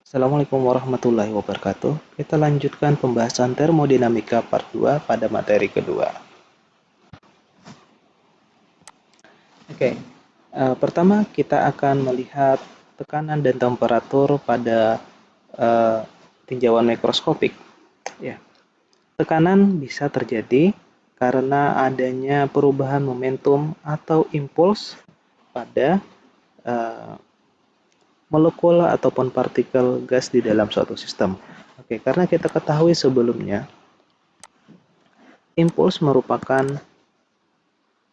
Assalamualaikum warahmatullahi wabarakatuh. Kita lanjutkan pembahasan termodinamika part 2 pada materi kedua. Oke, pertama kita akan melihat tekanan dan temperatur pada eh, tinjauan mikroskopik. Ya, tekanan bisa terjadi karena adanya perubahan momentum atau impuls pada eh, molekul ataupun partikel gas di dalam suatu sistem. Oke, karena kita ketahui sebelumnya impuls merupakan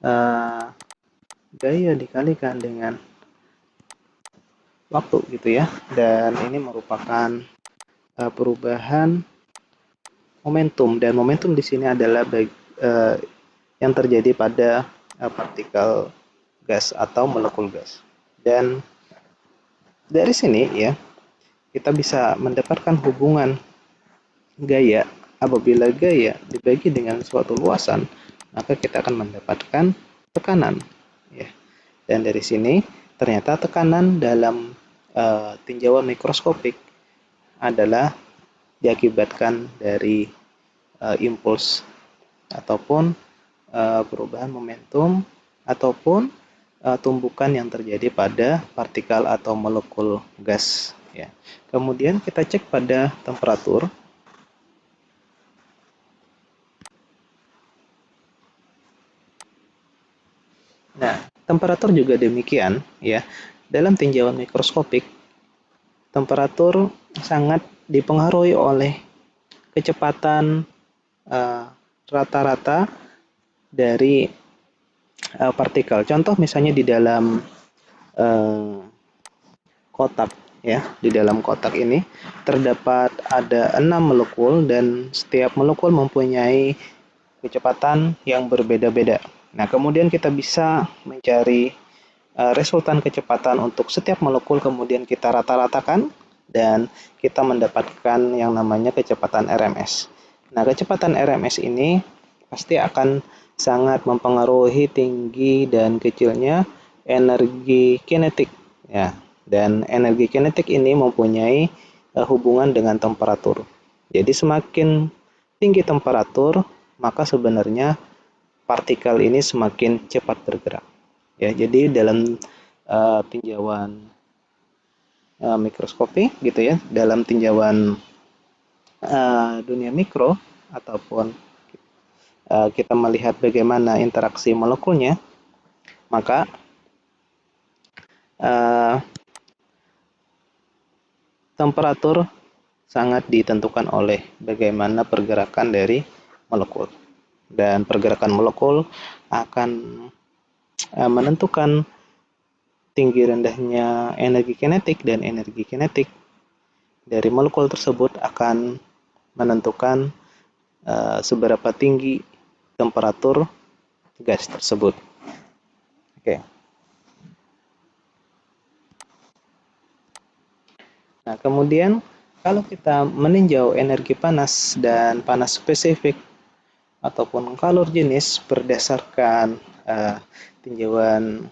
uh, gaya dikalikan dengan waktu gitu ya, dan ini merupakan perubahan momentum, dan momentum di sini adalah yang terjadi pada partikel gas atau molekul gas. Dan dari sini ya kita bisa mendapatkan hubungan gaya. Apabila gaya dibagi dengan suatu luasan, maka kita akan mendapatkan tekanan ya. Dan dari sini ternyata tekanan dalam tinjauan mikroskopik adalah diakibatkan dari impuls ataupun perubahan momentum ataupun tumbukan yang terjadi pada partikel atau molekul gas ya. Kemudian kita cek pada temperatur. Nah, temperatur juga demikian ya. Dalam tinjauan mikroskopik, temperatur sangat dipengaruhi oleh kecepatan rata-rata dari partikel. Contoh misalnya di dalam uh, kotak ya. Di dalam kotak ini terdapat ada 6 molekul dan setiap molekul mempunyai kecepatan yang berbeda-beda. Nah, kemudian kita bisa mencari resultan kecepatan untuk setiap molekul, kemudian kita rata-ratakan dan kita mendapatkan yang namanya kecepatan RMS. Nah, kecepatan RMS ini pasti akan sangat mempengaruhi tinggi dan kecilnya energi kinetik ya. Dan energi kinetik ini mempunyai hubungan dengan temperatur. Jadi semakin tinggi temperatur, maka sebenarnya partikel ini semakin cepat bergerak. Ya, jadi dalam tinjauan mikroskopi gitu ya, dalam tinjauan dunia mikro ataupun kita melihat bagaimana interaksi molekulnya, maka temperatur sangat ditentukan oleh bagaimana pergerakan dari molekul. Dan pergerakan molekul akan menentukan tinggi rendahnya energi kinetik, dan energi kinetik dari molekul tersebut akan menentukan seberapa tinggi temperatur gas tersebut. Oke. Nah, kemudian kalau kita meninjau energi panas dan panas spesifik ataupun kalor jenis berdasarkan tinjauan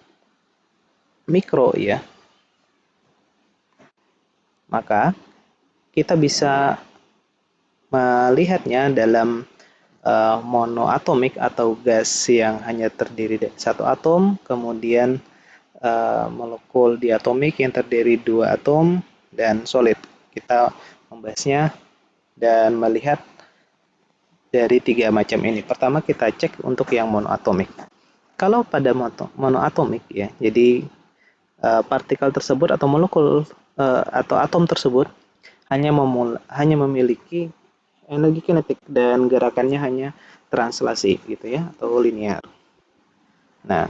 mikro ya, maka kita bisa melihatnya dalam monoatomik atau gas yang hanya terdiri dari satu atom, kemudian molekul diatomik yang terdiri dua atom, dan solid. Kita membahasnya dan melihat dari tiga macam ini. Pertama kita cek untuk yang monoatomik. Kalau pada monoatomik ya, jadi partikel tersebut atau molekul atau atom tersebut hanya memiliki energi kinetik dan gerakannya hanya translasi gitu ya, atau linear. Nah,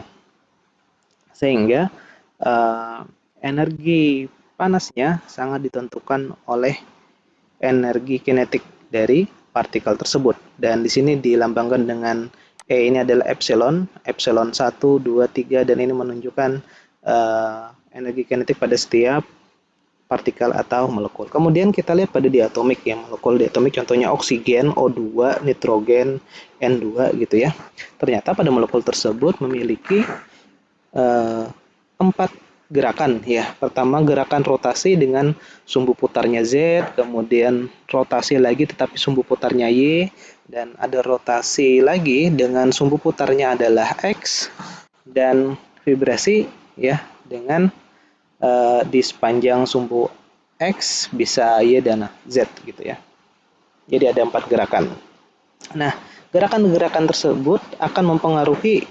sehingga energi panasnya sangat ditentukan oleh energi kinetik dari partikel tersebut. Dan di sini dilambangkan dengan ini adalah epsilon, epsilon 1, 2, 3, dan ini menunjukkan energi kinetik pada setiap partikel atau molekul. Kemudian kita lihat pada diatomik ya, molekul diatomik contohnya oksigen, O2, nitrogen, N2 gitu ya. Ternyata pada molekul tersebut memiliki 4 gerakan ya. Pertama gerakan rotasi dengan sumbu putarnya Z, kemudian rotasi lagi tetapi sumbu putarnya Y, dan ada rotasi lagi dengan sumbu putarnya adalah X, dan vibrasi ya dengan di sepanjang sumbu X bisa Y dan Z gitu ya. Jadi ada 4 gerakan. Nah, gerakan-gerakan tersebut akan mempengaruhi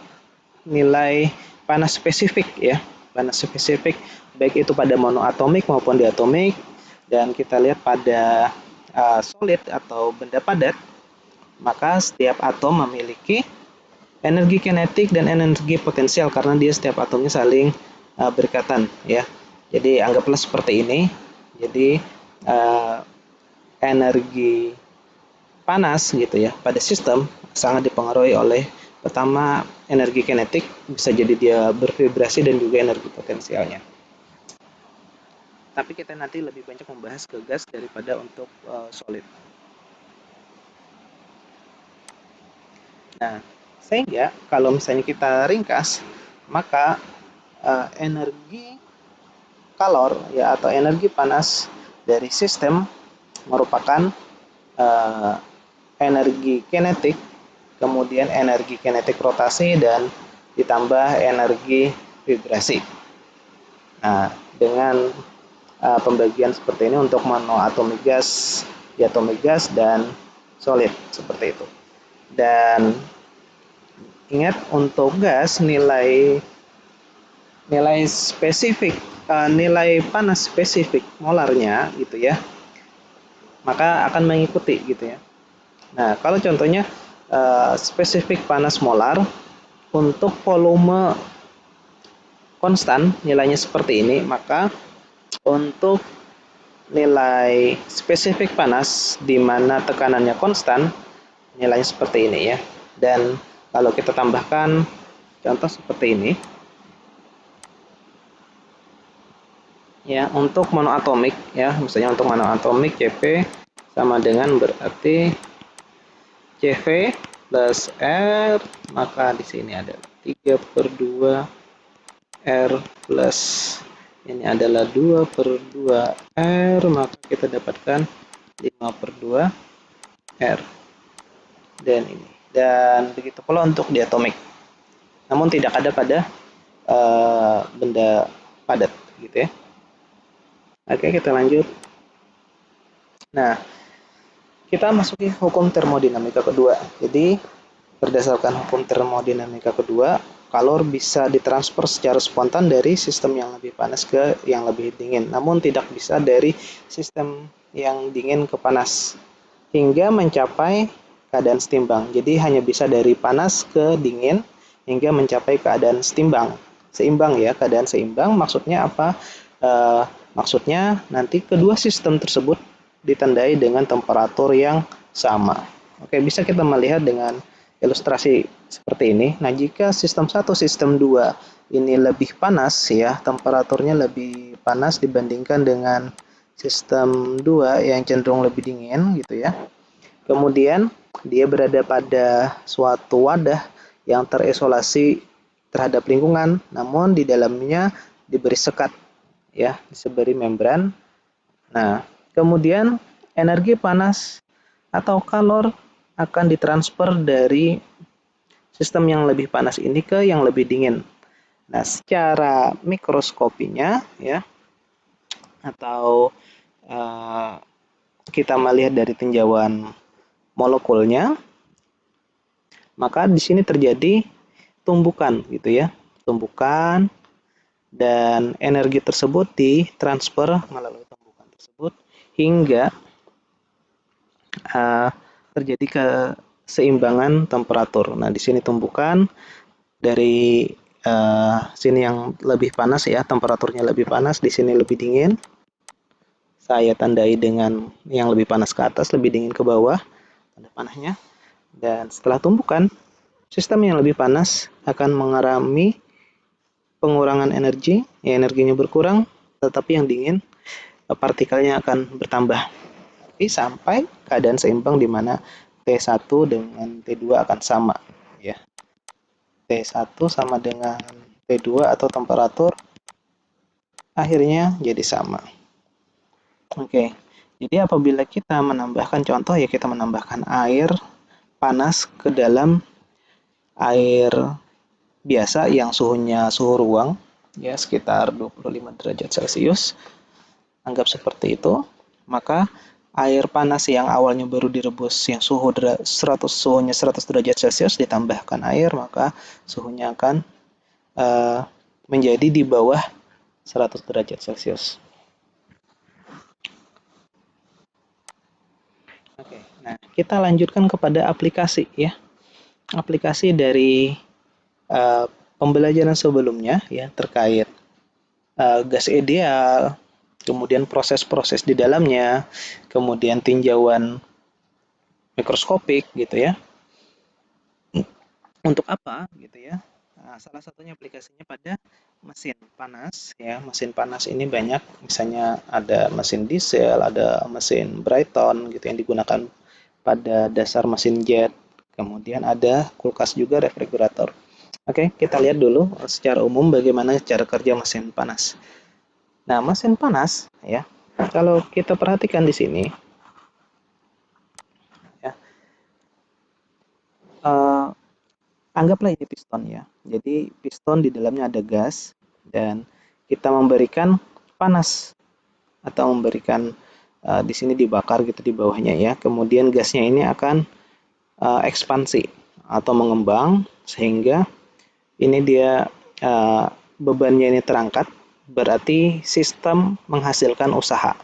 nilai panas spesifik ya. Panas spesifik baik itu pada monoatomik maupun diatomik, dan kita lihat pada solid atau benda padat, maka setiap atom memiliki energi kinetik dan energi potensial karena dia setiap atomnya saling berikatan ya. Jadi anggaplah seperti ini. Jadi energi panas gitu ya pada sistem sangat dipengaruhi oleh pertama energi kinetik, bisa jadi dia bervibrasi, dan juga energi potensialnya. Tapi kita nanti lebih banyak membahas ke gas daripada untuk solid. Nah, sehingga kalau misalnya kita ringkas, maka energi kalor ya atau energi panas dari sistem merupakan energi kinetik, kemudian energi kinetik rotasi, dan ditambah energi vibrasi. Nah, dengan pembagian seperti ini untuk monoatomic gas, diatomic gas, dan solid seperti itu. Dan ingat untuk gas nilai spesifik, nilai panas spesifik molarnya gitu ya, maka akan mengikuti gitu ya. Nah, kalau contohnya spesifik panas molar untuk volume konstan nilainya seperti ini, maka untuk nilai spesifik panas di mana tekanannya konstan nilainya seperti ini ya. Dan kalau kita tambahkan contoh seperti ini ya, untuk monoatomik ya, misalnya untuk monoatomik Cp sama dengan berarti Cv plus R, maka di sini ada 3/2 R plus ini adalah 2/2 R, maka kita dapatkan 5/2 R. Dan ini, dan begitu pula untuk diatomik, namun tidak ada pada benda padat gitu ya. Oke, kita lanjut. Nah, kita masuki hukum termodinamika kedua. Jadi berdasarkan hukum termodinamika kedua, kalor bisa ditransfer secara spontan dari sistem yang lebih panas ke yang lebih dingin, namun tidak bisa dari sistem yang dingin ke panas hingga mencapai keadaan setimbang. Jadi hanya bisa dari panas ke dingin hingga mencapai keadaan seimbang ya. Keadaan seimbang maksudnya apa? Maksudnya nanti kedua sistem tersebut ditandai dengan temperatur yang sama. Oke, bisa kita melihat dengan ilustrasi seperti ini. Nah, jika sistem 1, sistem 2 ini lebih panas ya, temperaturnya lebih panas dibandingkan dengan sistem 2 yang cenderung lebih dingin gitu ya. Kemudian dia berada pada suatu wadah yang terisolasi terhadap lingkungan, namun di dalamnya diberi sekat ya, diberi membran. Nah, kemudian energi panas atau kalor akan ditransfer dari sistem yang lebih panas ini ke yang lebih dingin. Nah, secara mikroskopinya ya, atau kita melihat dari tinjauan molekulnya, maka di sini terjadi tumbukan gitu ya, tumbukan, dan energi tersebut ditransfer melalui tumbukan tersebut hingga terjadi keseimbangan temperatur. Nah, di sini tumbukan dari sini yang lebih panas ya, temperaturnya lebih panas, di sini lebih dingin. Saya tandai dengan yang lebih panas ke atas, lebih dingin ke bawah, tanda panahnya. Dan setelah tumbukan, sistem yang lebih panas akan mengalami pengurangan energi, ya, energinya berkurang, tetapi yang dingin partikelnya akan bertambah. Tapi sampai keadaan seimbang di mana T1 dengan T2 akan sama ya. T1 sama dengan T2 atau temperatur akhirnya jadi sama. Oke, jadi apabila kita menambahkan contoh ya kita menambahkan air panas ke dalam air biasa yang suhunya suhu ruang ya sekitar 25 derajat Celcius. Anggap seperti itu. Maka air panas yang awalnya baru direbus yang suhunya 100 derajat Celcius ditambahkan air maka suhunya akan menjadi di bawah 100 derajat Celcius. Oke, nah kita lanjutkan kepada aplikasi ya. Aplikasi dari uh, pembelajaran sebelumnya ya terkait gas ideal, kemudian proses-proses di dalamnya, kemudian tinjauan mikroskopik gitu ya. Untuk apa gitu ya? Nah, salah satunya aplikasinya pada mesin panas ya. Mesin panas ini banyak, misalnya ada mesin diesel, ada mesin Brighton gitu yang digunakan pada dasar mesin jet. Kemudian ada kulkas juga, refrigerator. Oke, kita lihat dulu secara umum bagaimana cara kerja mesin panas. Nah, mesin panas ya, kalau kita perhatikan di sini ya, eh, anggaplah ini piston ya. Jadi piston di dalamnya ada gas dan kita memberikan panas atau memberikan di sini dibakar gitu di bawahnya ya. Kemudian gasnya ini akan ekspansi atau mengembang sehingga ini dia bebannya ini terangkat, berarti sistem menghasilkan usaha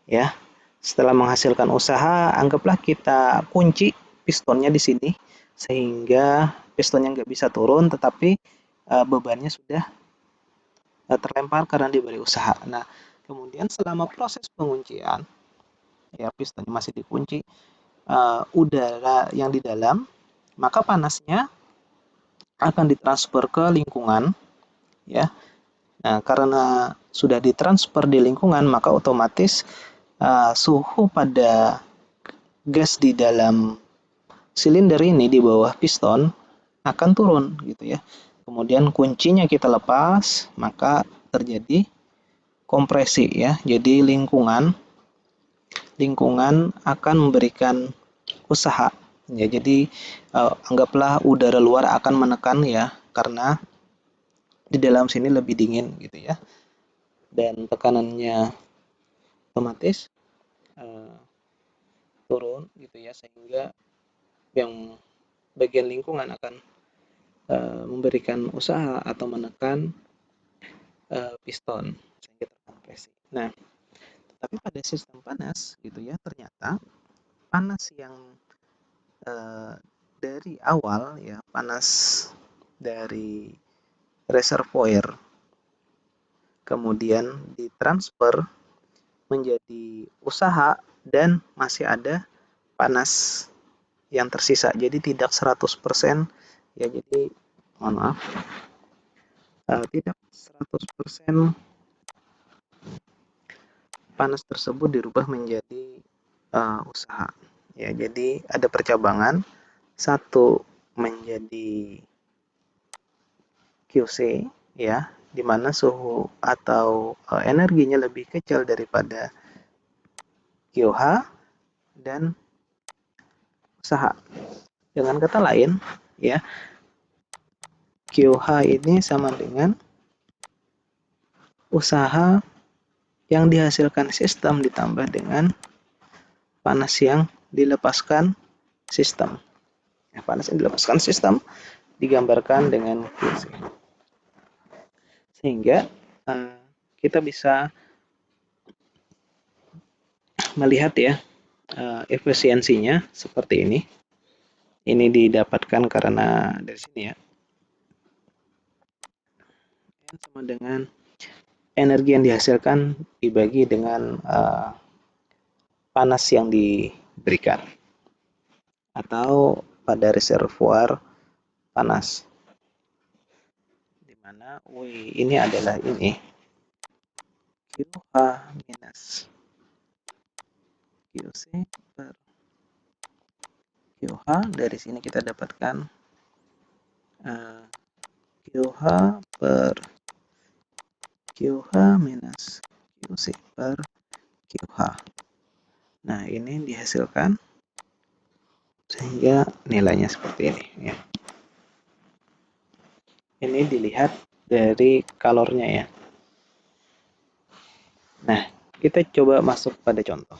ya. Setelah menghasilkan usaha, anggaplah kita kunci pistonnya di sini sehingga pistonnya nggak bisa turun, tetapi bebannya sudah terlempar karena diberi usaha. Nah, kemudian selama proses penguncian, ya pistonnya masih dikunci, udara yang di dalam, maka panasnya akan ditransfer ke lingkungan, ya. Nah, karena sudah ditransfer di lingkungan, maka otomatis suhu pada gas di dalam silinder ini di bawah piston akan turun gitu ya. Kemudian kuncinya kita lepas, maka terjadi kompresi ya. Jadi lingkungan akan memberikan usaha. Ya, jadi anggaplah udara luar akan menekan ya karena di dalam sini lebih dingin gitu ya. Dan tekanannya otomatis uh, turun gitu ya sehingga yang bagian lingkungan akan memberikan usaha atau menekan piston sehingga terkompresi. Nah, tapi pada sistem panas gitu ya ternyata panas yang uh, dari awal ya panas dari reservoir kemudian ditransfer menjadi usaha dan masih ada panas yang tersisa. Jadi tidak 100% ya jadi mohon maaf tidak 100% panas tersebut dirubah menjadi usaha. Ya, jadi ada percabangan satu menjadi QC ya, di mana suhu atau energinya lebih kecil daripada QH dan usaha. Dengan kata lain, ya, QH ini sama dengan usaha yang dihasilkan sistem ditambah dengan panas yang dilepaskan sistem. Ya, panas yang dilepaskan sistem digambarkan dengan QC. Sehingga kita bisa melihat ya efisiensinya seperti ini. Ini didapatkan karena dari sini ya. Sama dengan energi yang dihasilkan dibagi dengan panas yang diberikan atau pada reservoir panas di mana W ini adalah ini QH minus QC per QH. Dari sini kita dapatkan QH per QH minus QC per QH. Nah, ini dihasilkan sehingga nilainya seperti ini ya. Ini dilihat dari kalornya ya. Nah, kita coba masuk pada contoh.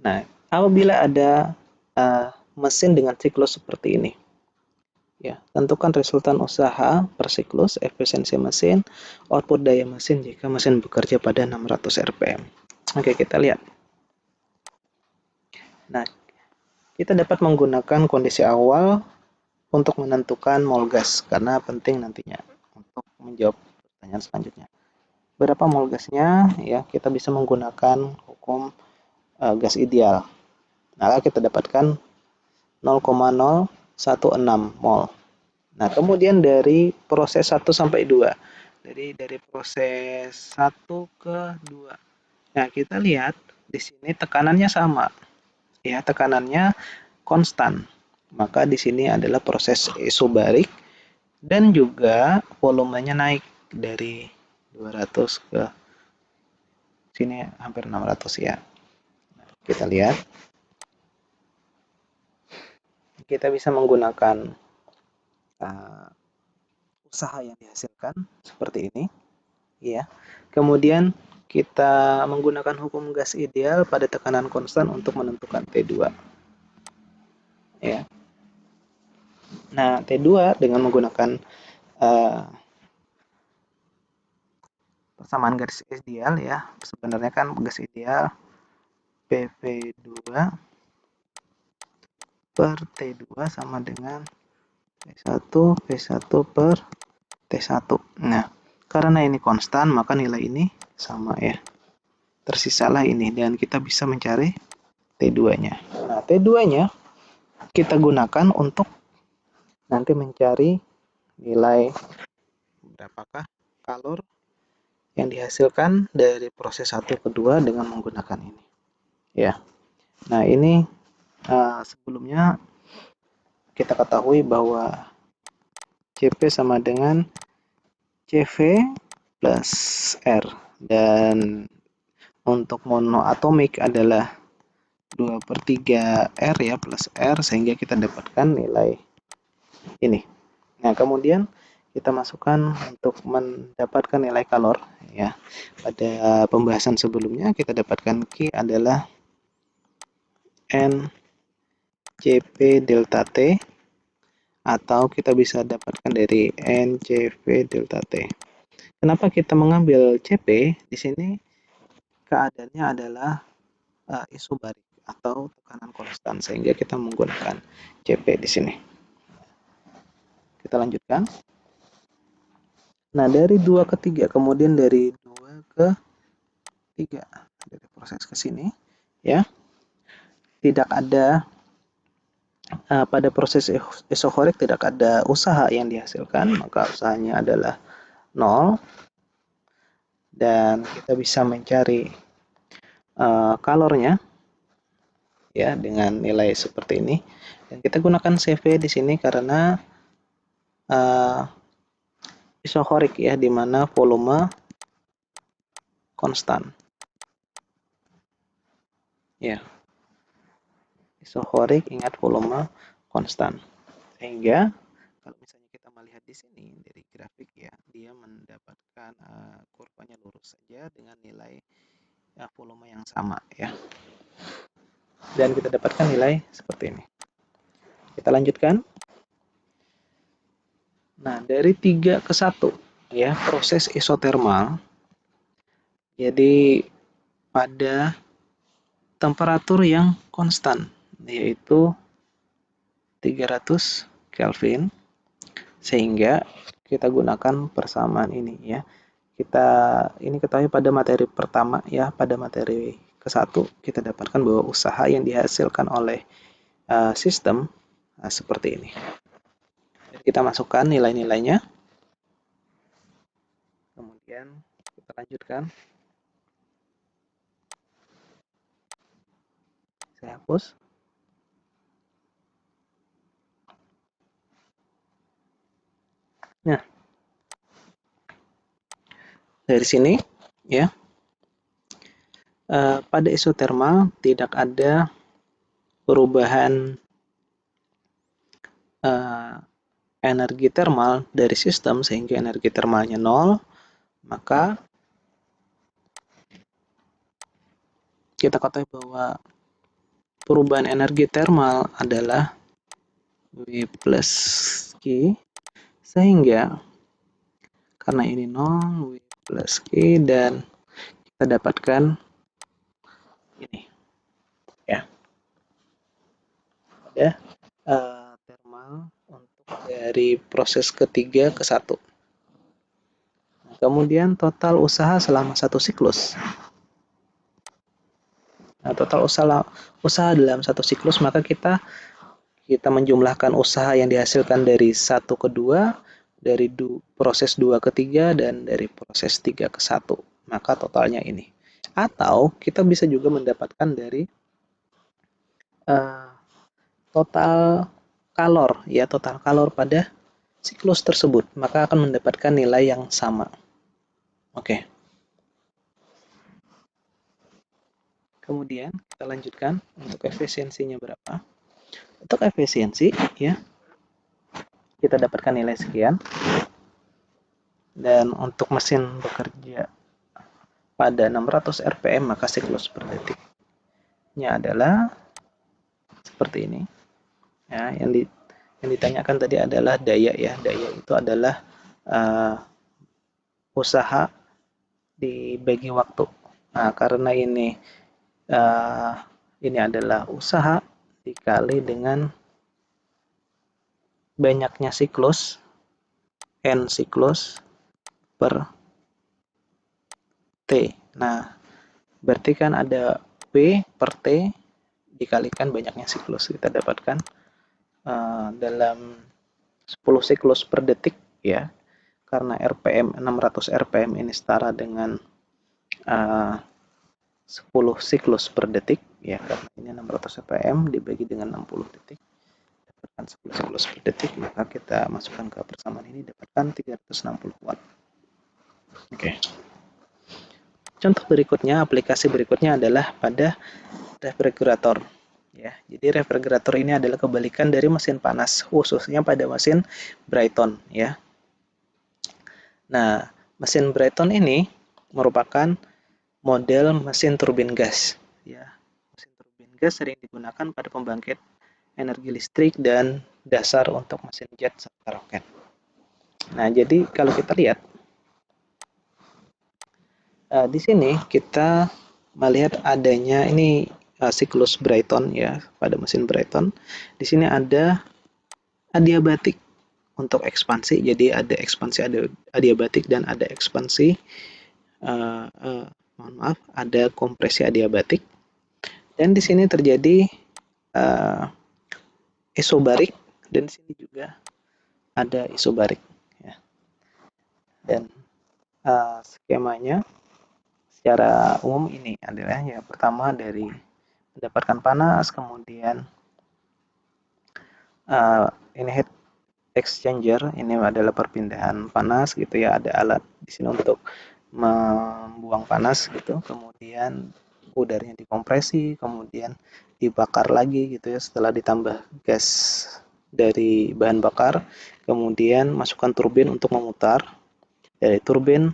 Nah, apabila ada mesin dengan siklus seperti ini, ya, tentukan resultan usaha per siklus, efisiensi mesin, output daya mesin jika mesin bekerja pada 600 rpm. Oke, kita lihat. Nah, kita dapat menggunakan kondisi awal untuk menentukan mol gas, karena penting nantinya untuk menjawab pertanyaan selanjutnya. Berapa mol gasnya? Ya, kita bisa menggunakan hukum gas ideal. Nah, kita dapatkan 0,016 mol. Nah, kemudian dari proses 1 sampai 2. Jadi dari proses 1 ke 2. Nah, kita lihat di sini tekanannya sama. Ya, tekanannya konstan. Maka di sini adalah proses isobarik dan juga volumenya naik dari 200 ke sini hampir 600 ya. Nah, kita lihat. Kita bisa menggunakan usaha yang dihasilkan seperti ini ya. Kemudian kita menggunakan hukum gas ideal pada tekanan konstan untuk menentukan T2 ya. Nah, T2 dengan menggunakan persamaan garis ideal ya. Sebenarnya kan gas ideal PV2 per T2 sama dengan P1 per T1. Nah, karena ini konstan maka nilai ini sama ya. Tersisalah ini dan kita bisa mencari T2-nya. Nah, T2-nya kita gunakan untuk nanti mencari nilai berapakah kalor yang dihasilkan dari proses 1 ke 2 dengan menggunakan ini. Ya. Nah, ini sebelumnya kita ketahui bahwa Cp sama dengan Cv plus R dan untuk monoatomik adalah 2/3 R ya plus R sehingga kita dapatkan nilai ini. Nah, kemudian kita masukkan untuk mendapatkan nilai kalor ya. Pada pembahasan sebelumnya kita dapatkan Q adalah N Cp delta T atau kita bisa dapatkan dari NCV delta T. Kenapa kita mengambil Cp? Di sini keadaannya adalah isobarik atau tekanan konstan sehingga kita menggunakan Cp di sini. Kita lanjutkan. Nah, dari 2 ke 3, kemudian dari 2 ke 3, dari proses ke sini ya. Tidak ada pada proses isohorik tidak ada usaha yang dihasilkan, maka usahanya adalah 0 dan kita bisa mencari kalornya ya dengan nilai seperti ini. Dan kita gunakan CV di sini karena isohorik ya, di mana volume konstan. Ya. Isohorik ingat volume konstan. Sehingga kalau misalnya kita melihat di sini dari grafik ya, dia mendapatkan kurvanya lurus saja dengan nilai volume yang sama ya. Dan kita dapatkan nilai seperti ini. Kita lanjutkan. Nah, dari 3 ke 1 ya, proses isotermal. Jadi pada temperatur yang konstan yaitu 300 Kelvin sehingga kita gunakan persamaan ini ya. Kita ini ketahui pada materi pertama ya, pada materi ke-1 kita dapatkan bahwa usaha yang dihasilkan oleh sistem seperti ini. Dan kita masukkan nilai-nilainya. Kemudian kita lanjutkan. Saya hapus. Nah, dari sini ya, pada isotermal tidak ada perubahan energi termal dari sistem sehingga energi termalnya nol, maka kita ketahui bahwa perubahan energi termal adalah W plus Q, sehingga karena ini nol, W plus Q, dan kita dapatkan ini ya, ada termal untuk dari proses ketiga ke satu. Nah, kemudian total usaha selama satu siklus. Nah, total usaha dalam satu siklus, maka kita menjumlahkan usaha yang dihasilkan dari 1 ke 2, dari proses 2 ke 3, dan dari proses 3 ke 1. Maka totalnya ini. Atau kita bisa juga mendapatkan dari total kalor, ya, total kalor pada siklus tersebut. Maka akan mendapatkan nilai yang sama. Oke. Kemudian kita lanjutkan untuk efisiensinya berapa. Untuk efisiensi, ya, kita dapatkan nilai sekian. Dan untuk mesin bekerja pada 600 rpm, maka siklus per detiknya adalah seperti ini. Ya, yang ditanyakan tadi adalah daya, ya. Daya itu adalah usaha dibagi waktu. Nah, karena ini adalah usaha dikali dengan banyaknya siklus, N siklus per T. Nah, berarti kan ada P per T dikalikan banyaknya siklus. Kita dapatkan dalam 10 siklus per detik, ya, karena RPM 600 RPM ini setara dengan 10 siklus per detik, ya, karena ini 600 RPM dibagi dengan 60 detik, dapatkan 10 siklus per detik, maka kita masukkan ke persamaan ini, dapatkan 360 watt. Oke. Contoh berikutnya, aplikasi berikutnya adalah pada refrigerator. Ya, jadi refrigerator ini adalah kebalikan dari mesin panas, khususnya pada mesin Brayton, ya. Nah, mesin Brayton ini merupakan model mesin turbin gas, ya. Mesin turbin gas sering digunakan pada pembangkit energi listrik dan dasar untuk mesin jet serta roket. Nah, jadi kalau kita lihat di sini kita melihat adanya ini siklus Brayton, ya, pada mesin Brayton. Di sini ada adiabatik untuk ekspansi, jadi ada ekspansi adiabatik dan ada ekspansi ada kompresi adiabatik, dan di sini terjadi isobarik, dan di sini juga ada isobarik, ya. Dan skemanya secara umum ini adalah, ya, pertama dari mendapatkan panas, kemudian ini heat exchanger, ini adalah perpindahan panas, gitu ya, ada alat di sini untuk membuang panas, gitu, kemudian udaranya dikompresi, kemudian dibakar lagi, gitu ya, setelah ditambah gas dari bahan bakar, kemudian masukkan turbin untuk memutar. Dari turbin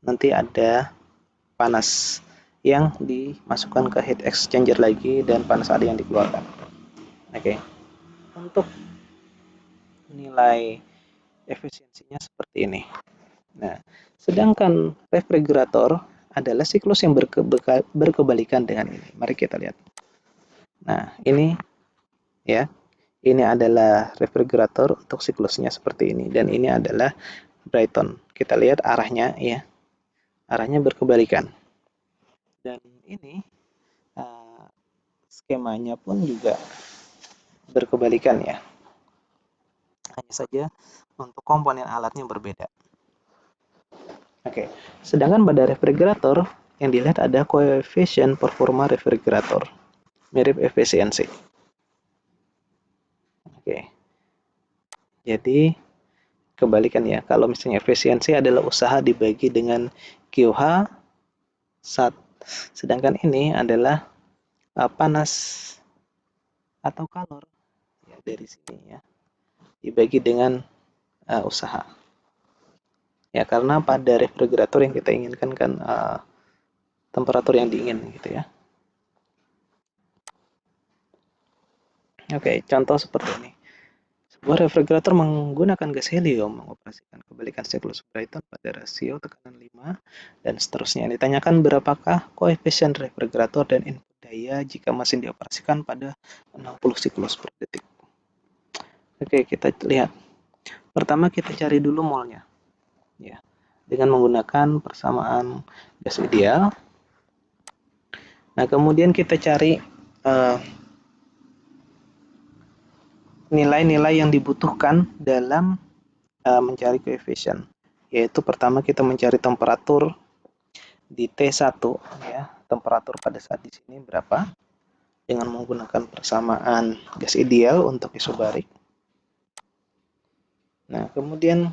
nanti ada panas yang dimasukkan ke heat exchanger lagi, dan panas ada yang dikeluarkan. Oke. Untuk nilai efisiensinya seperti ini. Nah, sedangkan refrigerator adalah siklus yang berkebalikan dengan ini. Mari kita lihat. Nah, ini, ya, ini adalah refrigerator untuk siklusnya seperti ini, dan ini adalah Brayton. Kita lihat arahnya, ya, arahnya berkebalikan. Dan ini skemanya pun juga berkebalikan, ya. Hanya saja untuk komponen alatnya berbeda. Oke, sedangkan pada refrigerator yang dilihat ada koefisien performa refrigerator, mirip efisiensi. Oke, jadi kebalikan, ya. Kalau misalnya efisiensi adalah usaha dibagi dengan QH sedangkan ini adalah panas atau kalor ya, dari sini ya dibagi dengan usaha ya, karena pada refrigerator yang kita inginkan kan temperatur yang dingin gitu ya. Oke, contoh seperti ini. Sebuah refrigerator menggunakan gas helium mengoperasikan kebalikan siklus Brayton pada rasio tekanan 5 dan seterusnya. Ditanyakan berapakah koefisien refrigerator dan input daya jika mesin dioperasikan pada 60 siklus per detik. Oke, kita lihat. Pertama kita cari dulu molnya. Ya, dengan menggunakan persamaan gas ideal. Nah, kemudian kita cari nilai-nilai yang dibutuhkan dalam mencari koefisien, yaitu pertama kita mencari temperatur di T1 ya, temperatur pada saat di sini berapa dengan menggunakan persamaan gas ideal untuk isobarik. Nah, kemudian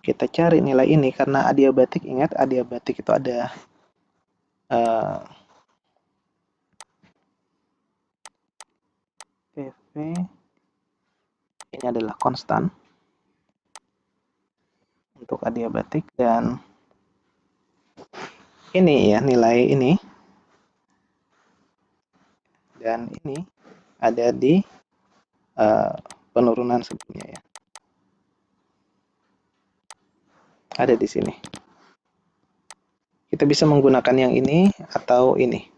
kita cari nilai ini karena adiabatik, ingat adiabatik itu ada PV ini adalah konstan untuk adiabatik dan ini ya nilai ini dan ini ada di penurunan sebelumnya ya, ada di sini. Kita bisa menggunakan yang ini atau ini,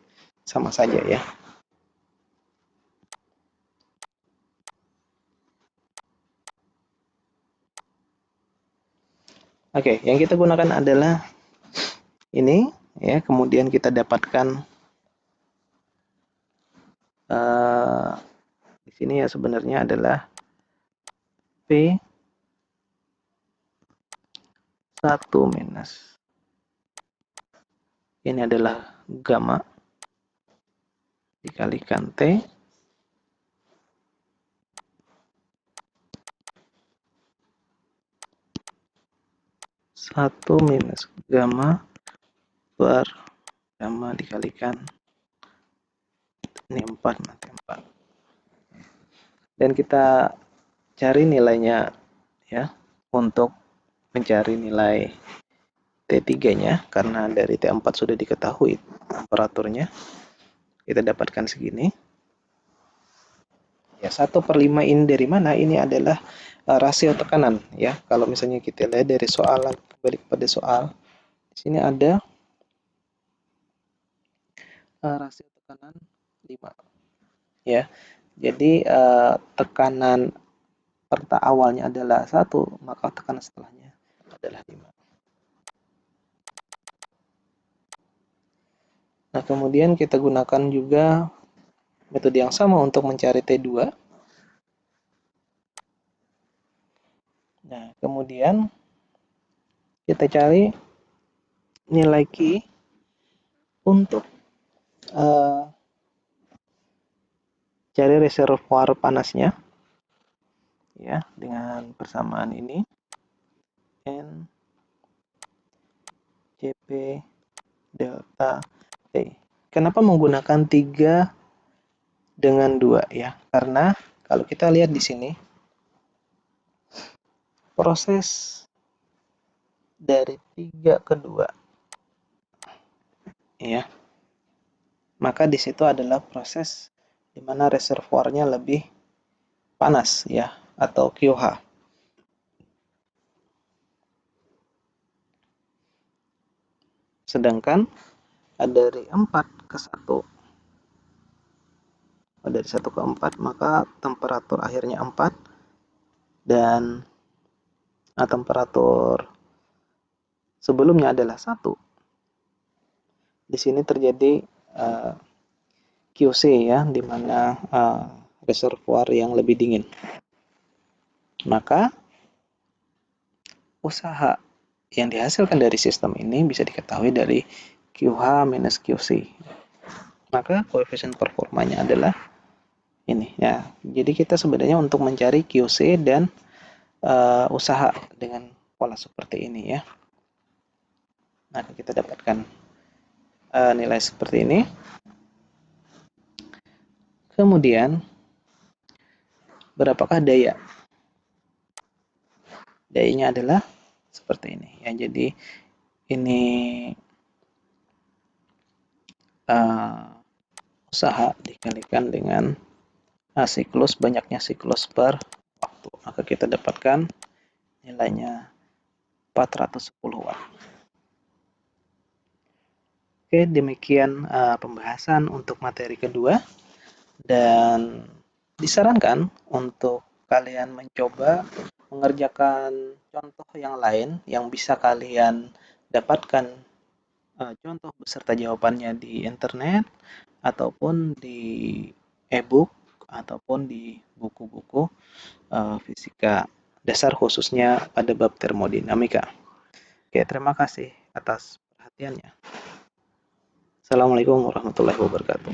sama saja ya. Oke, yang kita gunakan adalah ini ya, kemudian kita dapatkan di sini ya sebenarnya adalah P1 minus ini adalah gamma dikalikan T satu minus gamma per gamma dikalikan ini 4 nanti 4 dan kita cari nilainya ya untuk mencari nilai T3-nya karena dari T4 sudah diketahui temperaturnya. Kita dapatkan segini. Ya, 1/5 ini dari mana? Ini adalah rasio tekanan ya. Kalau misalnya kita lihat dari soal, balik pada soal. Di sini ada rasio tekanan 5. Ya. Jadi tekanan awalnya adalah 1, maka tekanan setelahnya adalah 5. Nah, kemudian kita gunakan juga metode yang sama untuk mencari T2. Nah, kemudian kita cari nilai Q untuk cari reservoir panasnya. Ya, dengan persamaan ini. N CP delta T. Kenapa menggunakan 3 dengan 2 ya? Karena kalau kita lihat di sini proses dari 3 ke 2 ya. Maka di situ adalah proses di mana reservoirnya lebih panas ya atau QH. Sedangkan dari 4 ke 1 dari 1 ke 4 maka temperatur akhirnya 4 dan temperatur sebelumnya adalah 1. Di sini terjadi QC ya, di mana reservoir yang lebih dingin. Maka usaha yang dihasilkan dari sistem ini bisa diketahui dari QH minus QC. Maka koefisien performanya adalah ini ya. Jadi kita sebenarnya untuk mencari QC dan usaha dengan pola seperti ini ya. maka kita dapatkan nilai seperti ini. Kemudian, berapakah daya? Dayanya adalah seperti ini. Ya, jadi ini usaha dikalikan dengan siklus, banyaknya siklus per waktu. Maka kita dapatkan nilainya 410 watt. Oke, demikian pembahasan untuk materi kedua. Dan disarankan untuk kalian mencoba mengerjakan contoh yang lain yang bisa kalian dapatkan contoh beserta jawabannya di internet ataupun di e-book ataupun di buku-buku fisika dasar khususnya pada bab termodinamika. Oke, terima kasih atas perhatiannya. Assalamualaikum warahmatullahi wabarakatuh.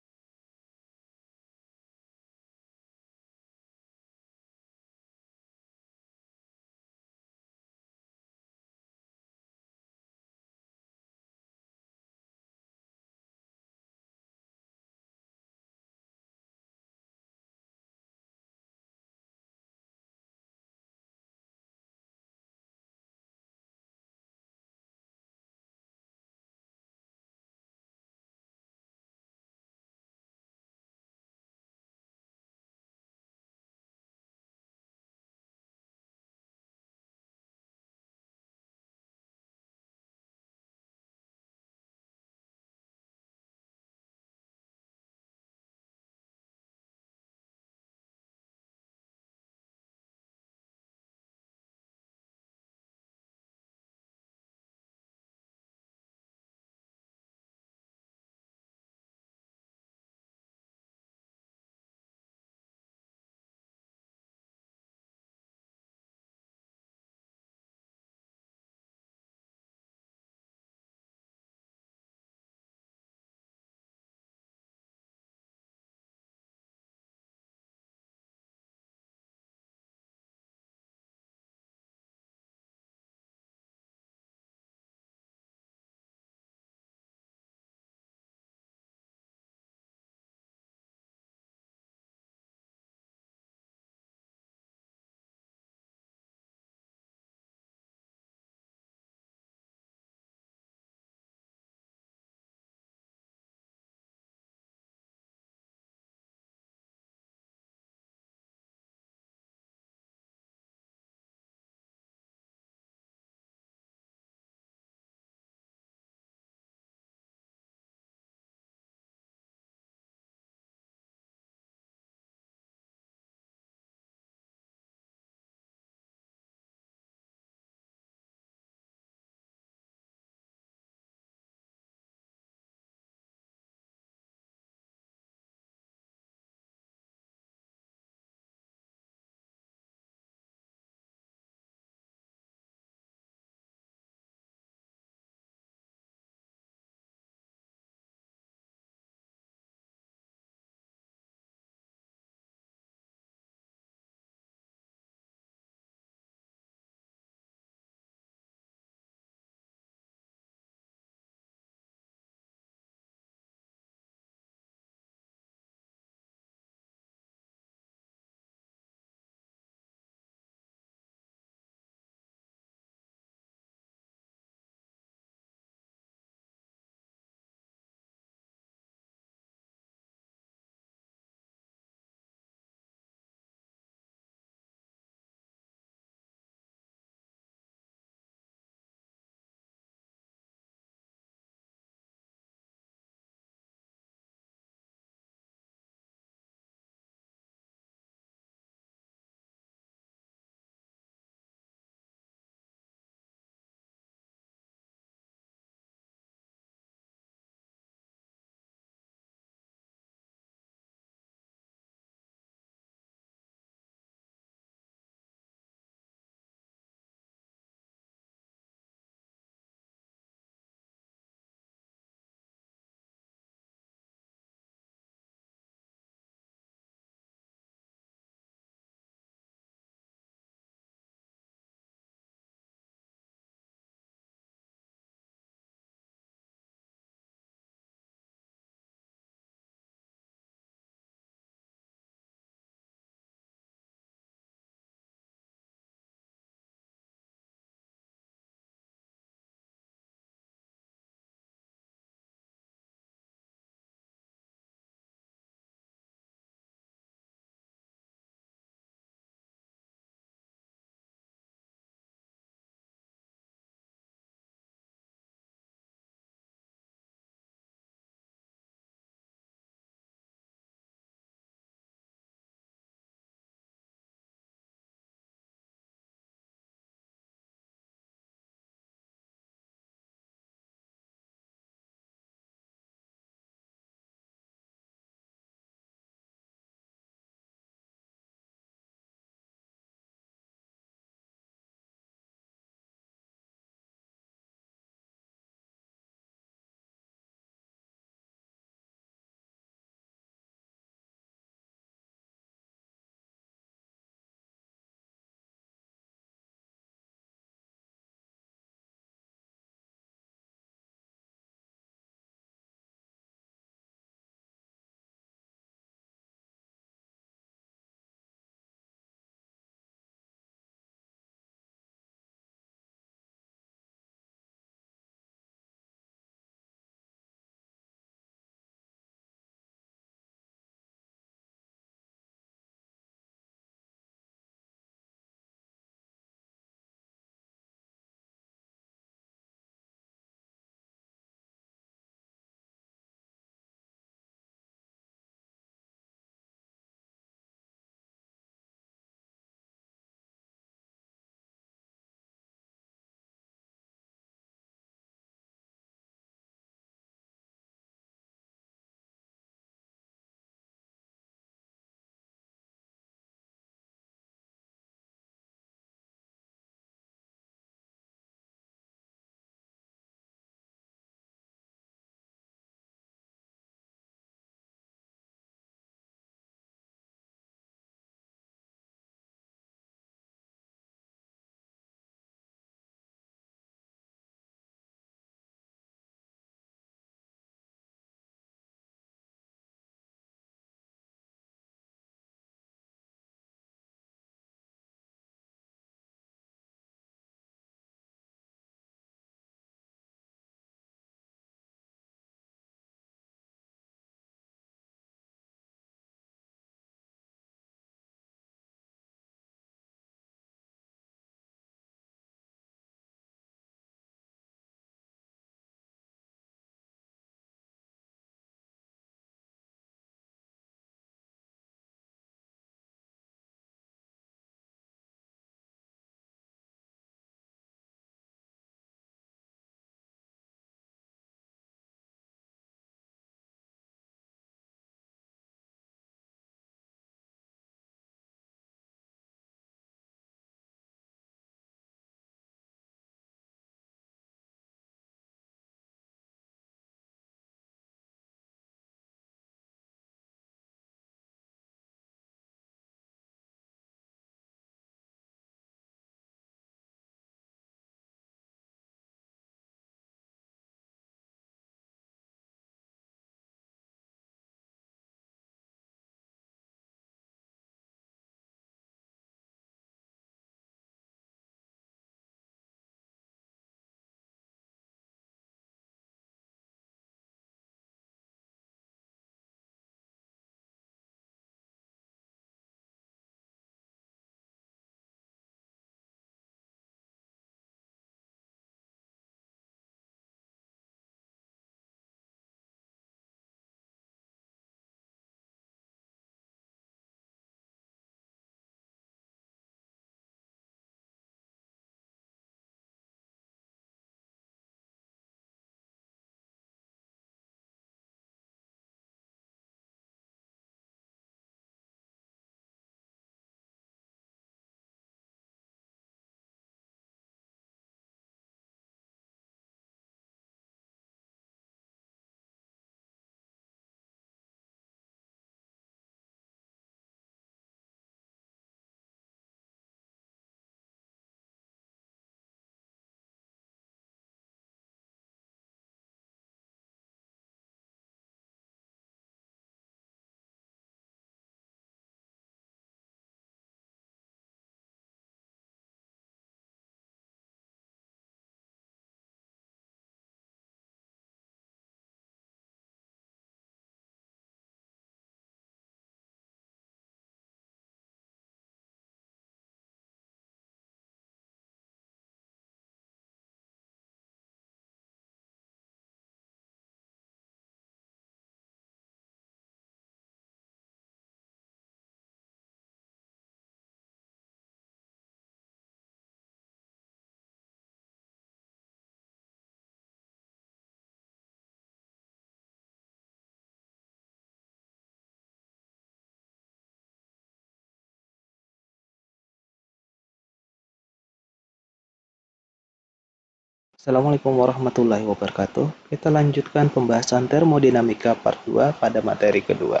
Assalamualaikum warahmatullahi wabarakatuh. Kita lanjutkan pembahasan termodinamika part 2 pada materi kedua.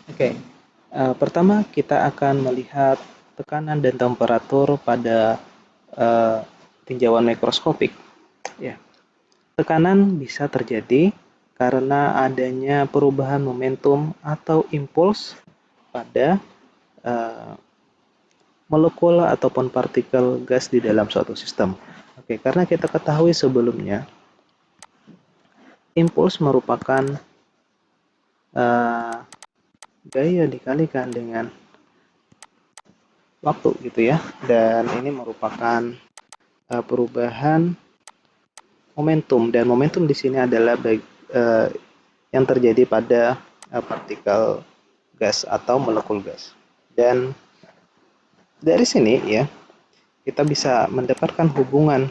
Oke, pertama kita akan melihat tekanan dan temperatur pada tinjauan mikroskopik. Ya, tekanan bisa terjadi karena adanya perubahan momentum atau impuls pada molekul ataupun partikel gas di dalam suatu sistem. Oke, karena kita ketahui sebelumnya, impuls merupakan gaya dikalikan dengan waktu gitu ya, dan ini merupakan perubahan momentum, dan momentum di sini adalah yang terjadi pada partikel gas atau molekul gas. Dan dari sini ya, kita bisa mendapatkan hubungan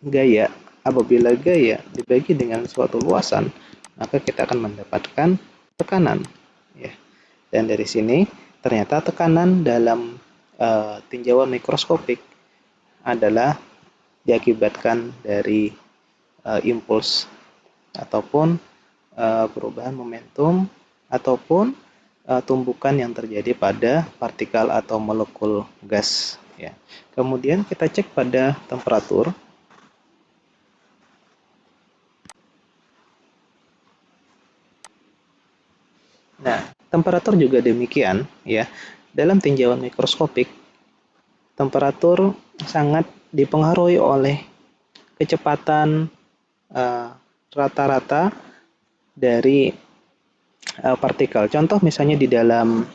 gaya. Apabila gaya dibagi dengan suatu luasan, maka kita akan mendapatkan tekanan ya. Dan dari sini ternyata tekanan dalam tinjauan mikroskopik adalah diakibatkan dari impuls ataupun perubahan momentum ataupun tumbukan yang terjadi pada partikel atau molekul gas ya. Kemudian kita cek pada temperatur. Nah, temperatur juga demikian ya. Dalam tinjauan mikroskopik, temperatur sangat dipengaruhi oleh kecepatan rata-rata dari partikel. Contoh misalnya di dalam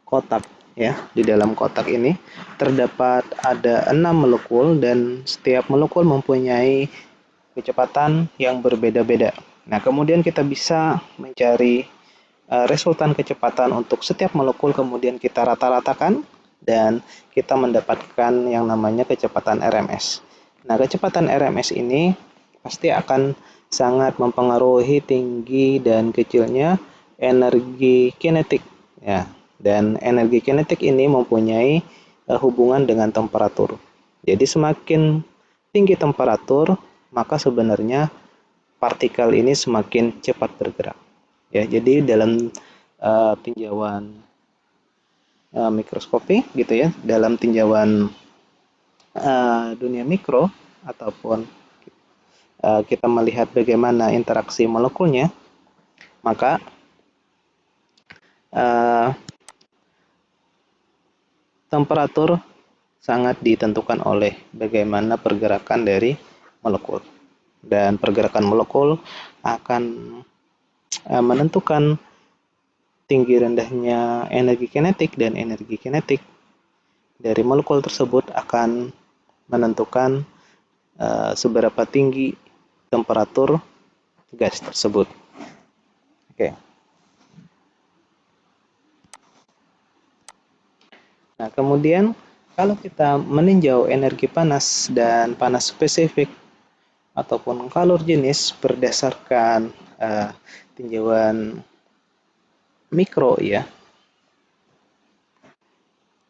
kotak ya. Di dalam kotak ini terdapat ada 6 molekul dan setiap molekul mempunyai kecepatan yang berbeda-beda. Nah, kemudian kita bisa mencari resultan kecepatan untuk setiap molekul, kemudian kita rata-ratakan dan kita mendapatkan yang namanya kecepatan RMS. Nah, kecepatan RMS ini pasti akan sangat mempengaruhi tinggi dan kecilnya energi kinetik ya. Dan energi kinetik ini mempunyai hubungan dengan temperatur. Jadi semakin tinggi temperatur, maka sebenarnya partikel ini semakin cepat bergerak. Ya, jadi dalam tinjauan mikroskopi gitu ya, dalam tinjauan dunia mikro ataupun kita melihat bagaimana interaksi molekulnya, maka temperatur sangat ditentukan oleh bagaimana pergerakan dari molekul. Dan pergerakan molekul akan menentukan tinggi rendahnya energi kinetik, dan energi kinetik dari molekul tersebut akan menentukan seberapa tinggi temperatur gas tersebut. Oke. Nah, kemudian kalau kita meninjau energi panas dan panas spesifik ataupun kalor jenis berdasarkan tinjauan mikro ya,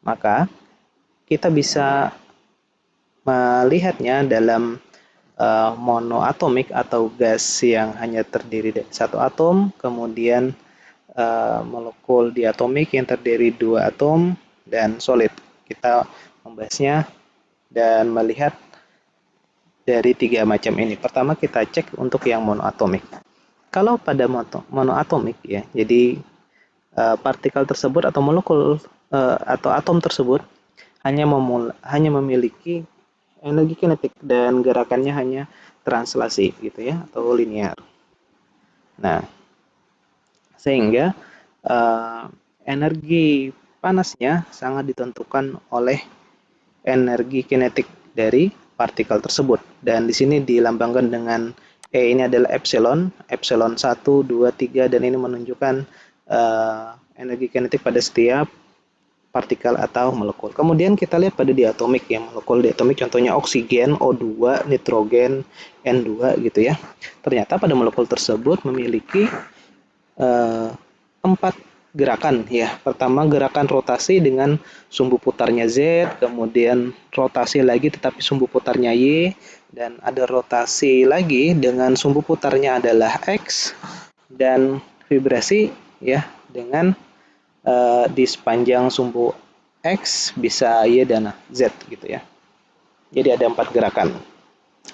maka kita bisa melihatnya dalam monoatomik atau gas yang hanya terdiri dari satu atom, kemudian molekul diatomik yang terdiri dua atom, dan solid. Kita membahasnya dan melihat dari tiga macam ini. Pertama kita cek untuk yang monoatomik. Kalau pada monoatomik ya, jadi partikel tersebut atau molekul atau atom tersebut hanya memiliki energi kinetik dan gerakannya hanya translasi gitu ya, atau linear. Nah, sehingga energi panasnya sangat ditentukan oleh energi kinetik dari partikel tersebut. Dan di sini dilambangkan dengan ini adalah epsilon 1, 2, 3, dan ini menunjukkan energi kinetik pada setiap partikel atau molekul. Kemudian kita lihat pada diatomik ya, molekul diatomik contohnya oksigen, O2, nitrogen, N2 gitu ya. Ternyata pada molekul tersebut memiliki tempat gerakan ya. Pertama gerakan rotasi dengan sumbu putarnya Z, kemudian rotasi lagi tetapi sumbu putarnya Y, dan ada rotasi lagi dengan sumbu putarnya adalah X, dan vibrasi ya dengan di sepanjang sumbu X bisa Y dan Z gitu ya. Jadi ada 4 gerakan.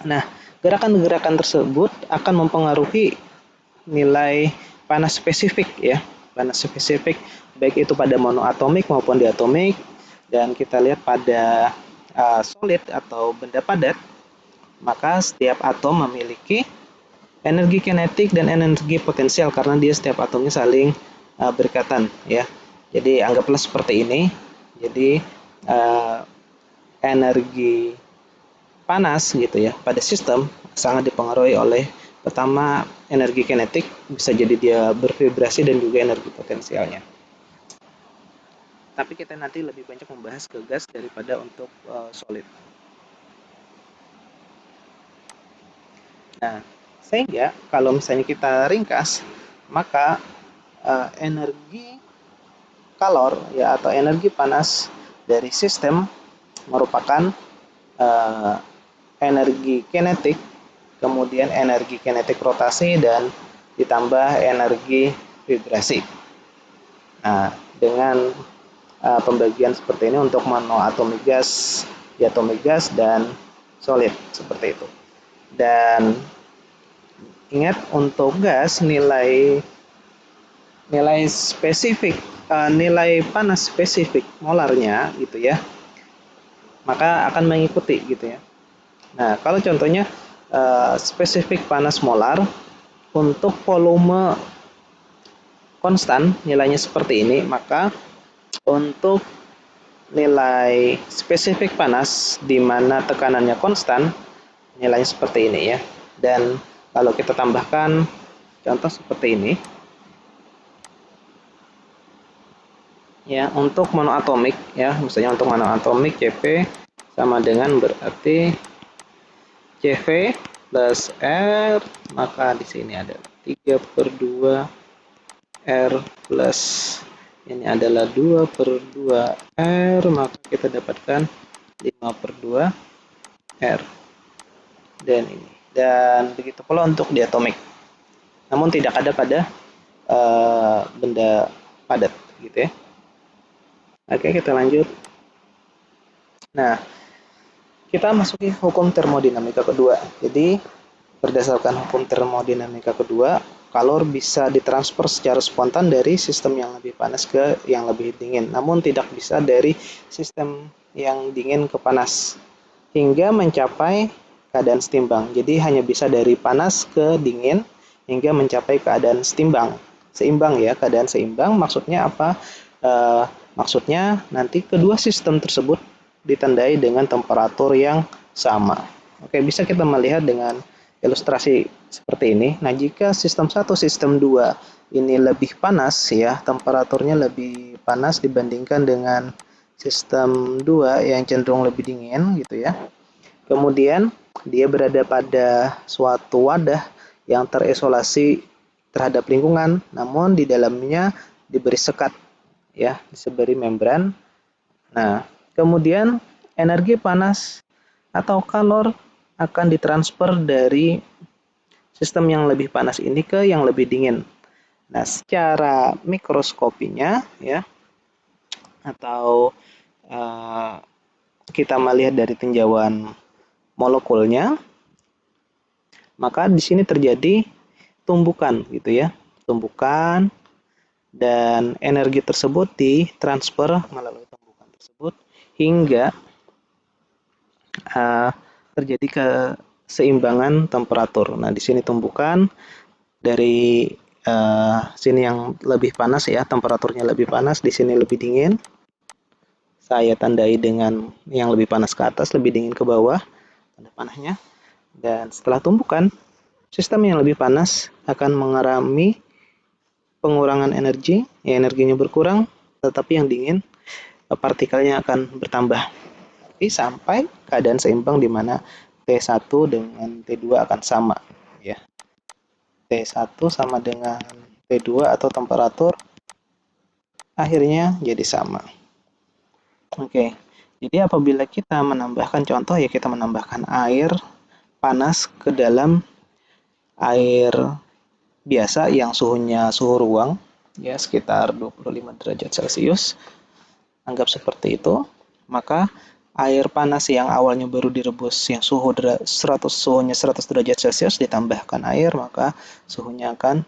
Nah, gerakan-gerakan tersebut akan mempengaruhi nilai panas spesifik ya. Panas spesifik baik itu pada monoatomik maupun diatomik, dan kita lihat pada solid atau benda padat, maka setiap atom memiliki energi kinetik dan energi potensial karena dia setiap atomnya saling berikatan ya. Jadi anggaplah seperti ini. Jadi energi panas gitu ya pada sistem sangat dipengaruhi oleh pertama energi kinetik, bisa jadi dia bervibrasi, dan juga energi potensialnya. Tapi kita nanti lebih banyak membahas ke gas daripada untuk solid. Nah, sehingga kalau misalnya kita ringkas, maka energi kalor ya atau energi panas dari sistem merupakan energi kinetik, kemudian energi kinetik rotasi, dan ditambah energi vibrasi. Nah, dengan pembagian seperti ini untuk monoatomic gas, diatomic gas, dan solid seperti itu. Dan ingat untuk gas nilai spesifik, nilai panas spesifik molarnya gitu ya, maka akan mengikuti gitu ya. Nah, kalau contohnya spesifik panas molar untuk volume konstan nilainya seperti ini, maka untuk nilai spesifik panas di mana tekanannya konstan nilainya seperti ini ya. Dan kalau kita tambahkan contoh seperti ini ya, untuk monoatomik ya, misalnya untuk monoatomik Cp sama dengan berarti Cv plus R, maka di sini ada 3/2 R plus ini adalah 2/2 R, maka kita dapatkan 5/2 R. Dan ini, dan begitu pula untuk diatomik, namun tidak ada pada benda padat gitu ya. Oke, kita lanjut. Nah, kita masuki hukum termodinamika kedua. Jadi berdasarkan hukum termodinamika kedua, kalor bisa ditransfer secara spontan dari sistem yang lebih panas ke yang lebih dingin, namun tidak bisa dari sistem yang dingin ke panas hingga mencapai keadaan setimbang. Jadi hanya bisa dari panas ke dingin hingga mencapai keadaan seimbang ya. Keadaan seimbang maksudnya apa? Maksudnya nanti kedua sistem tersebut ditandai dengan temperatur yang sama. Oke, bisa kita melihat dengan ilustrasi seperti ini. Nah, jika sistem 1, sistem 2 ini lebih panas ya, temperaturnya lebih panas dibandingkan dengan sistem 2 yang cenderung lebih dingin gitu ya. Kemudian dia berada pada suatu wadah yang terisolasi terhadap lingkungan, namun di dalamnya diberi sekat ya, diberi membran. Nah, kemudian energi panas atau kalor akan ditransfer dari sistem yang lebih panas ini ke yang lebih dingin. Nah, secara mikroskopinya ya, atau kita melihat dari tinjauan molekulnya, maka di sini terjadi tumbukan gitu ya, tumbukan, dan energi tersebut ditransfer melalui tumbukan tersebut hingga terjadi keseimbangan temperatur. Nah, di sini tumbukan dari sini yang lebih panas ya, temperaturnya lebih panas, di sini lebih dingin. Saya tandai dengan yang lebih panas ke atas, lebih dingin ke bawah, tanda panahnya. Dan setelah tumbukan, sistem yang lebih panas akan mengalami pengurangan energi, ya energinya berkurang, tetapi yang dingin partikelnya akan bertambah. Sampai keadaan seimbang di mana T1 dengan T2 akan sama ya. T1 sama dengan T2 atau temperatur akhirnya jadi sama. Oke, jadi apabila kita menambahkan contoh ya kita menambahkan air panas ke dalam air biasa yang suhunya suhu ruang ya sekitar 25 derajat Celcius. Anggap seperti itu. Maka air panas yang awalnya baru direbus yang suhunya 100 derajat Celcius ditambahkan air maka suhunya akan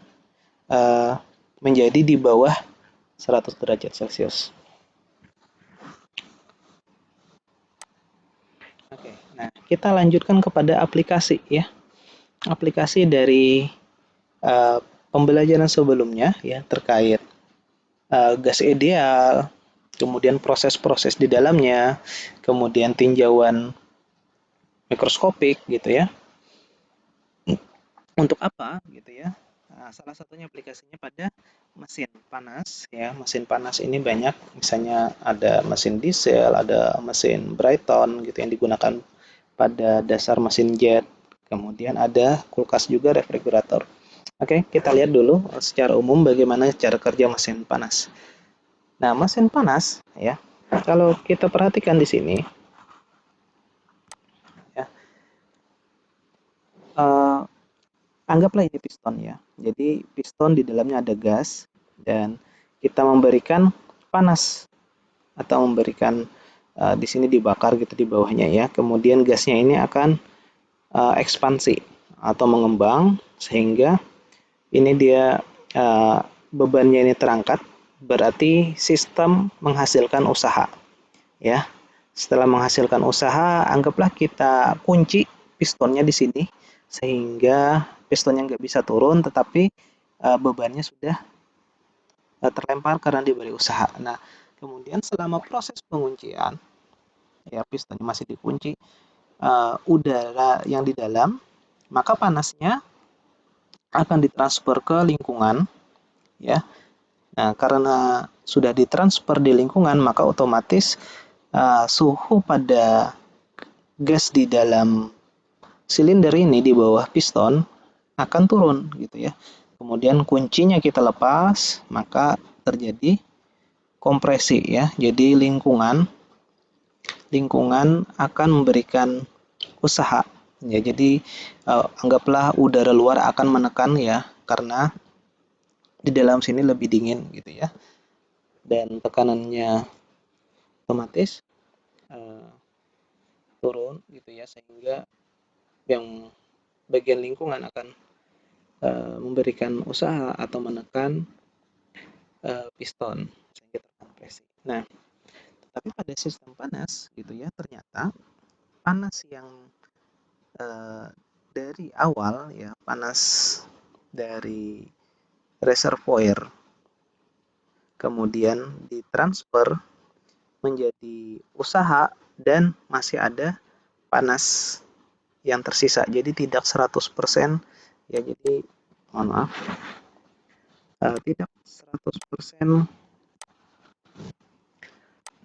menjadi di bawah 100 derajat Celcius. Oke, nah kita lanjutkan kepada aplikasi ya. Aplikasi dari uh, pembelajaran sebelumnya ya terkait gas ideal, kemudian proses-proses di dalamnya, kemudian tinjauan mikroskopik gitu ya. Untuk apa gitu ya? Nah, salah satunya aplikasinya pada mesin panas ya. Mesin panas ini banyak, misalnya ada mesin diesel, ada mesin Brighton gitu yang digunakan pada dasar mesin jet. Kemudian ada kulkas juga, refrigerator. Oke, kita lihat dulu secara umum bagaimana cara kerja mesin panas. Nah, mesin panas ya, kalau kita perhatikan di sini ya, eh, anggaplah ini piston ya. Jadi piston di dalamnya ada gas dan kita memberikan panas atau memberikan di sini dibakar gitu di bawahnya ya. Kemudian gasnya ini akan ekspansi atau mengembang sehingga ini dia bebannya ini terangkat, berarti sistem menghasilkan usaha ya. Setelah menghasilkan usaha, anggaplah kita kunci pistonnya di sini sehingga pistonnya nggak bisa turun, tetapi bebannya sudah terlempar karena diberi usaha. Nah, kemudian selama proses penguncian, ya pistonnya masih dikunci, udara yang di dalam, maka panasnya akan ditransfer ke lingkungan, ya. Nah, karena sudah ditransfer di lingkungan, maka otomatis suhu pada gas di dalam silinder ini di bawah piston akan turun gitu ya. Kemudian kuncinya kita lepas, maka terjadi kompresi ya. Jadi lingkungan akan memberikan usaha. Ya, jadi anggaplah udara luar akan menekan ya karena di dalam sini lebih dingin gitu ya. Dan tekanannya otomatis uh, turun gitu ya sehingga yang bagian lingkungan akan memberikan usaha atau menekan piston sehingga terkompresi. Nah, tapi pada sistem panas gitu ya ternyata panas yang uh, dari awal ya panas dari reservoir kemudian ditransfer menjadi usaha dan masih ada panas yang tersisa. Jadi tidak 100% ya jadi mohon maaf tidak 100%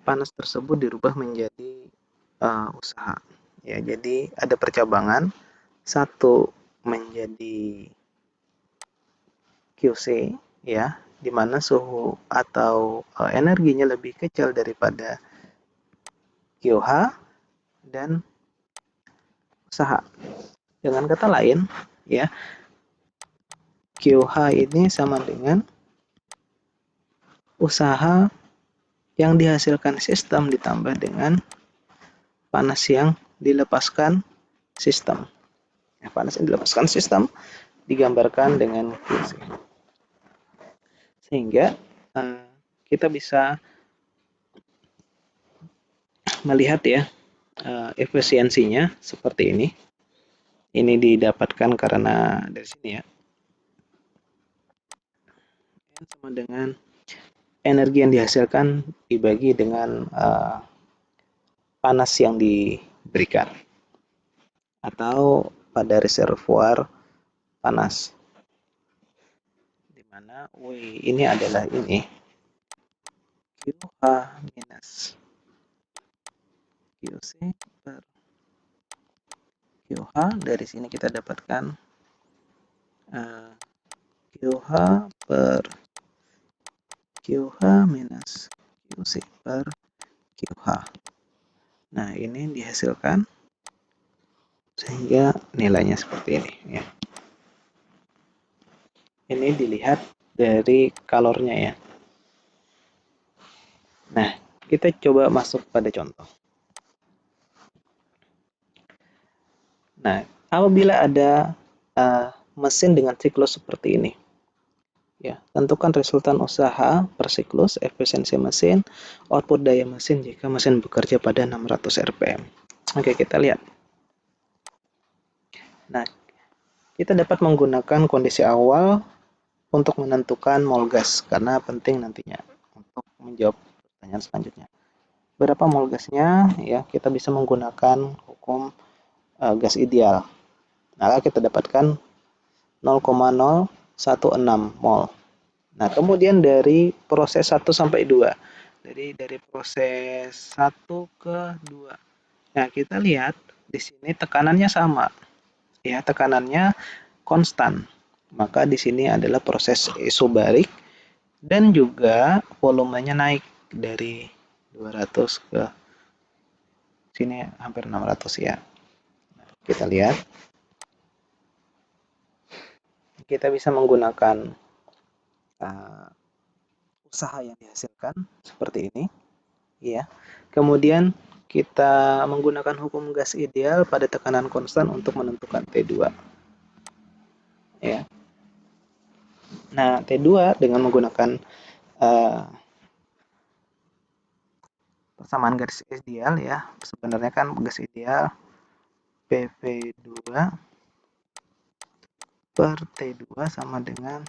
panas tersebut dirubah menjadi usaha. Ya, jadi ada percabangan satu menjadi QC ya, di mana suhu atau energinya lebih kecil daripada QH dan usaha. Dengan kata lain, ya, QH ini sama dengan usaha yang dihasilkan sistem ditambah dengan panas yang dilepaskan sistem. Ya, panas yang dilepaskan sistem digambarkan dengan QC. Sehingga kita bisa melihat ya efisiensinya seperti ini. Ini didapatkan karena dari sini ya. Sama dengan energi yang dihasilkan dibagi dengan panas yang diberikan atau pada reservoir panas di mana W ini adalah ini QH minus QC per QH. Dari sini kita dapatkan QH per QH minus QC per QH. Nah, ini dihasilkan sehingga nilainya seperti ini ya. Ini dilihat dari kalornya ya. Nah, kita coba masuk pada contoh. Nah, apabila ada mesin dengan siklus seperti ini, ya, tentukan resultan usaha per siklus, efisiensi mesin, output daya mesin jika mesin bekerja pada 600 rpm. Oke, kita lihat. Nah, kita dapat menggunakan kondisi awal untuk menentukan mol gas, karena penting nantinya untuk menjawab pertanyaan selanjutnya. Berapa mol gasnya? Ya, kita bisa menggunakan hukum gas ideal. Maka kita dapatkan 0,016 mol. Nah, kemudian dari proses 1 sampai 2. Jadi dari proses 1 ke 2. Nah, kita lihat di sini tekanannya sama. Ya, tekanannya konstan. Maka di sini adalah proses isobarik dan juga volumenya naik dari 200 ke sini hampir 600 ya. Nah, kita lihat. Kita bisa menggunakan usaha yang dihasilkan seperti ini ya. Kemudian kita menggunakan hukum gas ideal pada tekanan konstan untuk menentukan T2 ya. Nah, T2 dengan menggunakan persamaan garis ideal ya. Sebenarnya kan gas ideal PV2 per T2 sama dengan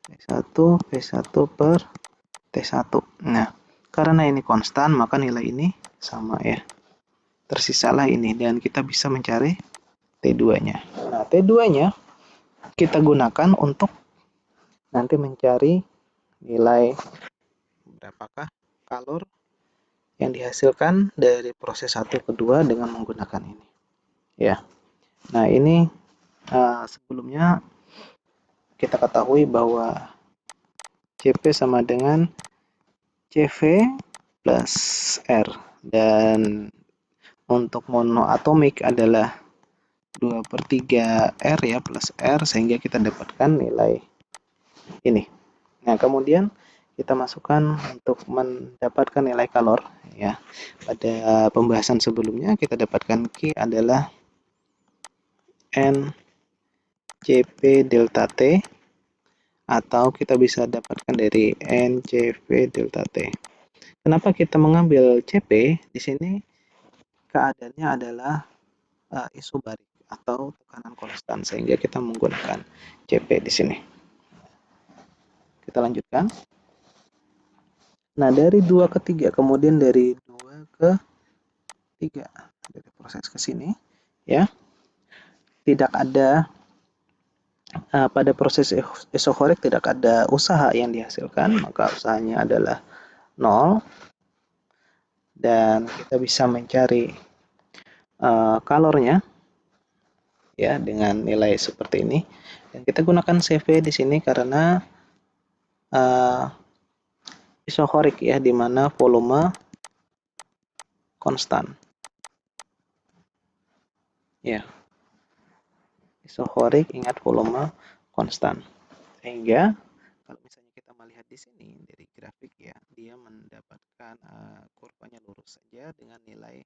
P1 per T1. Nah, karena ini konstan maka nilai ini sama ya. Tersisalah ini dan kita bisa mencari T2-nya. Nah, T2-nya kita gunakan untuk nanti mencari nilai berapakah kalor yang dihasilkan dari proses 1 ke 2 dengan menggunakan ini. Ya. Nah, ini sebelumnya kita ketahui bahwa Cp sama dengan Cv plus R dan untuk monoatomik adalah 2/3 R ya plus R sehingga kita dapatkan nilai ini. Nah, kemudian kita masukkan untuk mendapatkan nilai kalor ya. Pada pembahasan sebelumnya kita dapatkan Q adalah N Cp delta T atau kita bisa dapatkan dari NCV delta T. Kenapa kita mengambil Cp? Di sini keadaannya adalah isobarik atau tekanan konstan sehingga kita menggunakan Cp di sini. Kita lanjutkan. Nah, dari 2 ke 3, kemudian dari 2 ke 3, dari proses ke sini ya. Tidak ada pada proses isokorik tidak ada usaha yang dihasilkan, maka usahanya adalah 0 dan kita bisa mencari kalornya ya dengan nilai seperti ini. Dan kita gunakan CV di sini karena isokorik ya, di mana volume konstan. Ya. Isokorik ingat volume konstan. Sehingga kalau misalnya kita melihat di sini dari grafik ya, dia mendapatkan kurvanya lurus saja dengan nilai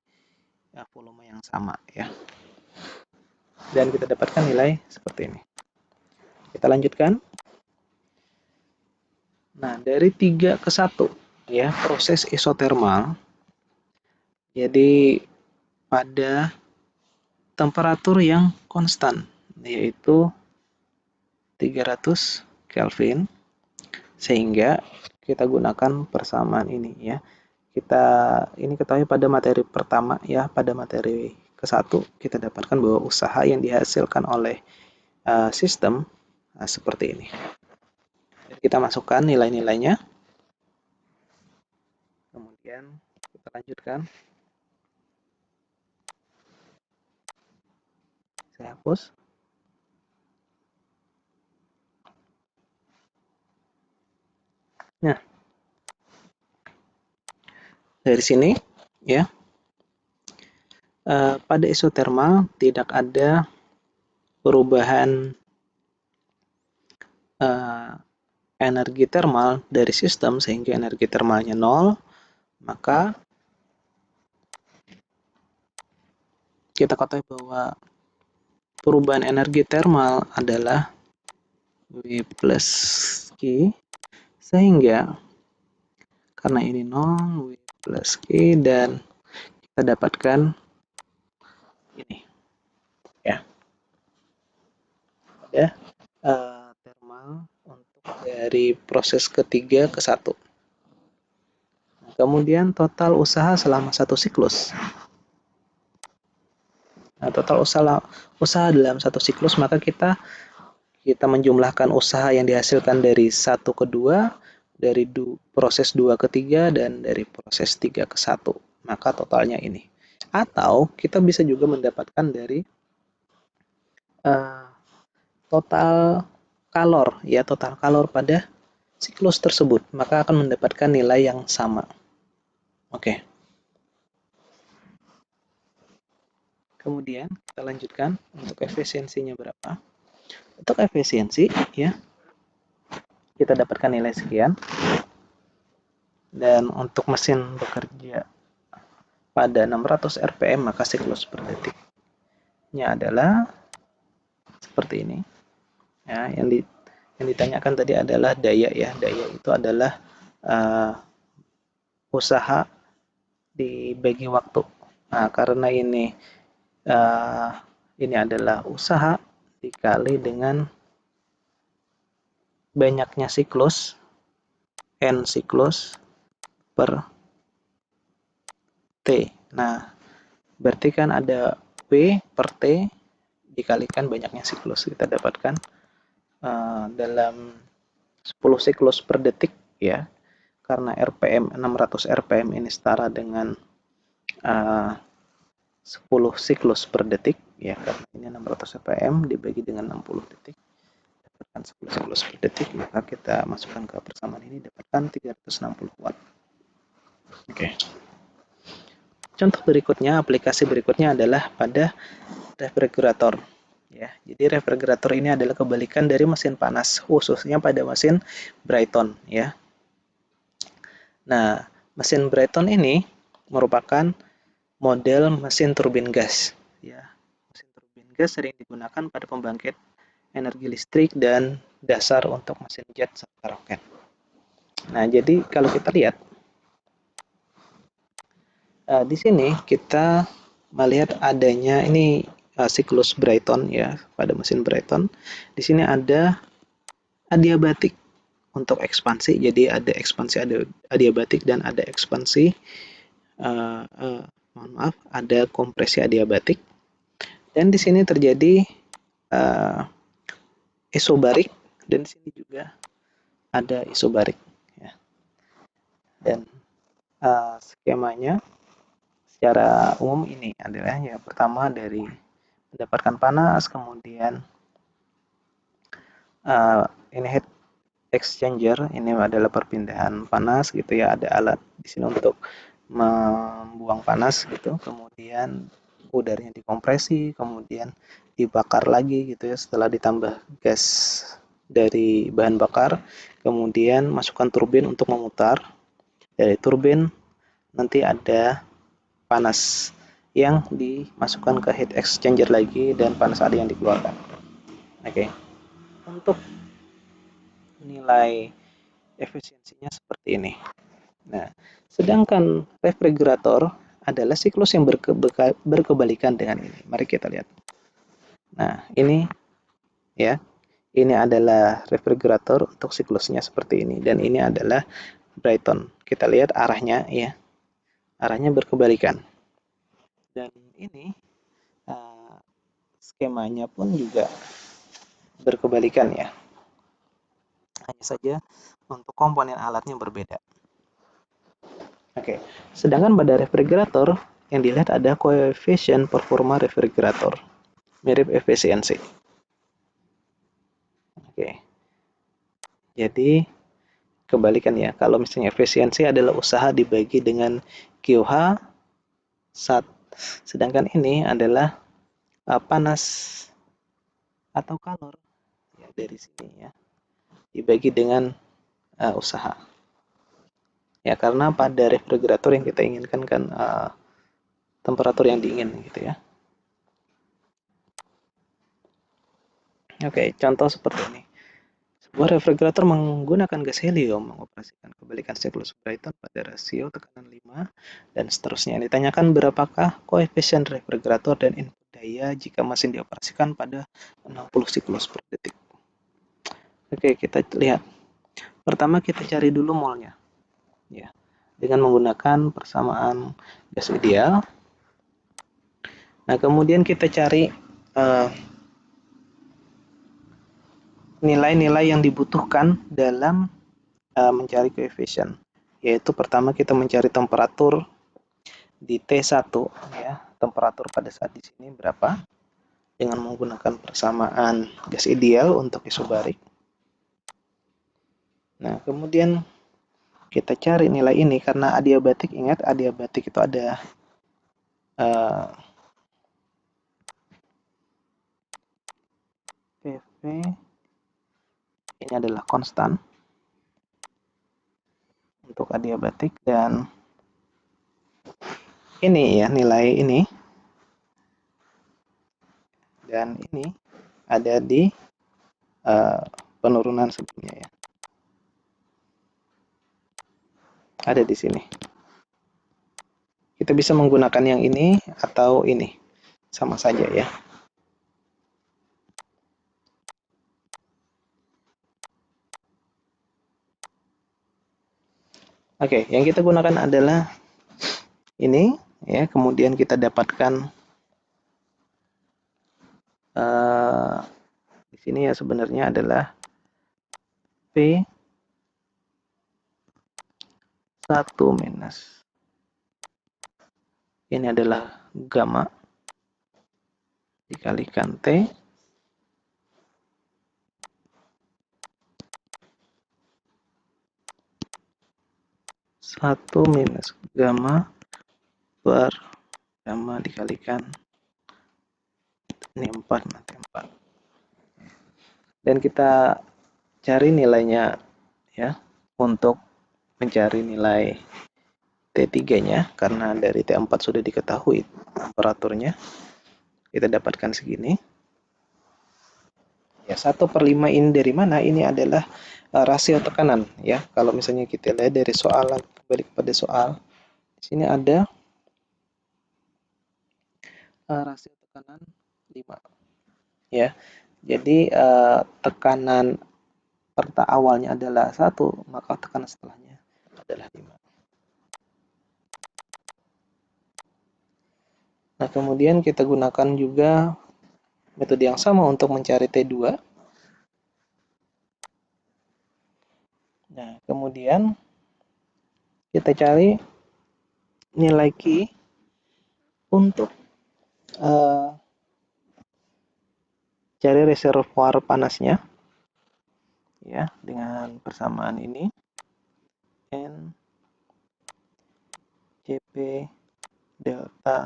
volume yang sama ya. Dan kita dapatkan nilai seperti ini. Kita lanjutkan. Nah, dari 3 ke 1 ya, proses isotermal. Jadi pada temperatur yang konstan yaitu 300 Kelvin sehingga kita gunakan persamaan ini ya. Kita ini ketahui pada materi pertama ya, pada materi ke-1 kita dapatkan bahwa usaha yang dihasilkan oleh sistem seperti ini. Dan kita masukkan nilai-nilainya. Kemudian kita lanjutkan. Saya hapus. Nah, dari sini ya, pada isotermal tidak ada perubahan energi termal dari sistem sehingga energi termalnya nol, maka kita ketahui bahwa perubahan energi termal adalah W plus Q, sehingga karena ini nol, W plus Q, dan kita dapatkan ini ya, ada termal untuk dari proses ketiga ke satu. Nah, kemudian total usaha selama satu siklus. Nah, total usaha dalam satu siklus, maka kita menjumlahkan usaha yang dihasilkan dari 1 ke 2, dari proses 2 ke 3, dan dari proses 3 ke 1. Maka totalnya ini. Atau kita bisa juga mendapatkan dari total kalor, ya, total kalor pada siklus tersebut. Maka akan mendapatkan nilai yang sama. Oke. Kemudian kita lanjutkan untuk efisiensinya berapa. Untuk efisiensi, ya, kita dapatkan nilai sekian. Dan untuk mesin bekerja pada 600 rpm, maka siklus per detiknya adalah seperti ini. Ya, yang ditanyakan tadi adalah daya, ya. Daya itu adalah usaha dibagi waktu. Nah, karena ini adalah usaha dikali dengan banyaknya siklus, N siklus per T. Nah, berarti kan ada P per T dikalikan banyaknya siklus. Kita dapatkan dalam 10 siklus per detik, ya, karena RPM 600 RPM ini setara dengan 10 siklus per detik, ya, karena ini 600 RPM dibagi dengan 60 detik, dapatkan 10 siklus per detik, maka kita masukkan ke persamaan ini, dapatkan 360 watt. Oke. Contoh berikutnya, aplikasi berikutnya adalah pada refrigerator. Ya, jadi refrigerator ini adalah kebalikan dari mesin panas, khususnya pada mesin Brayton, ya. Nah, mesin Brayton ini merupakan model mesin turbin gas, ya. Mesin turbin gas sering digunakan pada pembangkit energi listrik dan dasar untuk mesin jet serta roket. Nah, jadi kalau kita lihat di sini kita melihat adanya ini siklus Brayton, ya, pada mesin Brayton. Di sini ada adiabatik untuk ekspansi, jadi ada ekspansi adiabatik dan ada ekspansi mohon maaf, ada kompresi adiabatik, dan di sini terjadi isobarik, dan di sini juga ada isobarik, ya. Dan skemanya secara umum ini adalah yang pertama dari mendapatkan panas, kemudian ini heat exchanger, ini adalah perpindahan panas gitu, ya, ada alat di sini untuk membuang panas gitu, kemudian udaranya dikompresi, kemudian dibakar lagi gitu, ya, setelah ditambah gas dari bahan bakar, kemudian masukkan turbin untuk memutar. Dari turbin nanti ada panas yang dimasukkan ke heat exchanger lagi, dan panas ada yang dikeluarkan. Oke. Untuk nilai efisiensinya seperti ini. Nah, sedangkan refrigerator adalah siklus yang berkebalikan dengan ini. Mari kita lihat. Nah, ini, ya, ini adalah refrigerator untuk siklusnya seperti ini, dan ini adalah Brayton. Kita lihat arahnya, ya, arahnya berkebalikan. Dan ini skemanya pun juga berkebalikan, ya. Hanya saja untuk komponen alatnya berbeda. Oke, sedangkan pada refrigerator yang dilihat ada koefisien performa refrigerator, mirip efisiensi. Oke, jadi kebalikan, ya. Kalau misalnya efisiensi adalah usaha dibagi dengan QH sedangkan ini adalah panas atau kalor ya, dari sini ya dibagi dengan usaha ya, karena pada refrigerator yang kita inginkan kan temperatur yang dingin gitu ya. Oke, contoh seperti ini. Sebuah refrigerator menggunakan gas helium mengoperasikan kebalikan siklus Brayton pada rasio tekanan 5 dan seterusnya. Ditanyakan berapakah koefisien refrigerator dan input daya jika mesin dioperasikan pada 60 siklus per detik. Oke, kita lihat. Pertama kita cari dulu molnya. Ya, dengan menggunakan persamaan gas ideal. Nah, kemudian kita cari nilai-nilai yang dibutuhkan dalam mencari koefisien, yaitu pertama kita mencari temperatur di T1 ya, temperatur pada saat di sini berapa dengan menggunakan persamaan gas ideal untuk isobarik. Nah, kemudian kita cari nilai ini karena adiabatik, ingat adiabatik itu ada PV ini adalah konstan untuk adiabatik dan ini ya nilai ini dan ini ada di penurunan sebelumnya ya, ada di sini. Kita bisa menggunakan yang ini atau ini, sama saja ya. Oke, yang kita gunakan adalah ini ya, kemudian kita dapatkan di sini ya sebenarnya adalah P1 minus ini adalah gamma dikalikan T satu minus gamma per gamma dikalikan ini 4 nanti 4 dan kita cari nilainya ya untuk mencari nilai T3-nya karena dari T4 sudah diketahui temperaturnya, kita dapatkan segini. Ya, 1/5 ini dari mana? Ini adalah rasio tekanan ya. Kalau misalnya kita lihat dari soal, balik pada soal, di sini ada rasio tekanan 5 ya. Jadi tekanan awalnya adalah 1, maka tekanan setelahnya adalah 5. Nah, kemudian kita gunakan juga metode yang sama untuk mencari T2. Nah, kemudian kita cari nilai Q untuk cari reservoir panasnya ya, dengan persamaan ini N Cp delta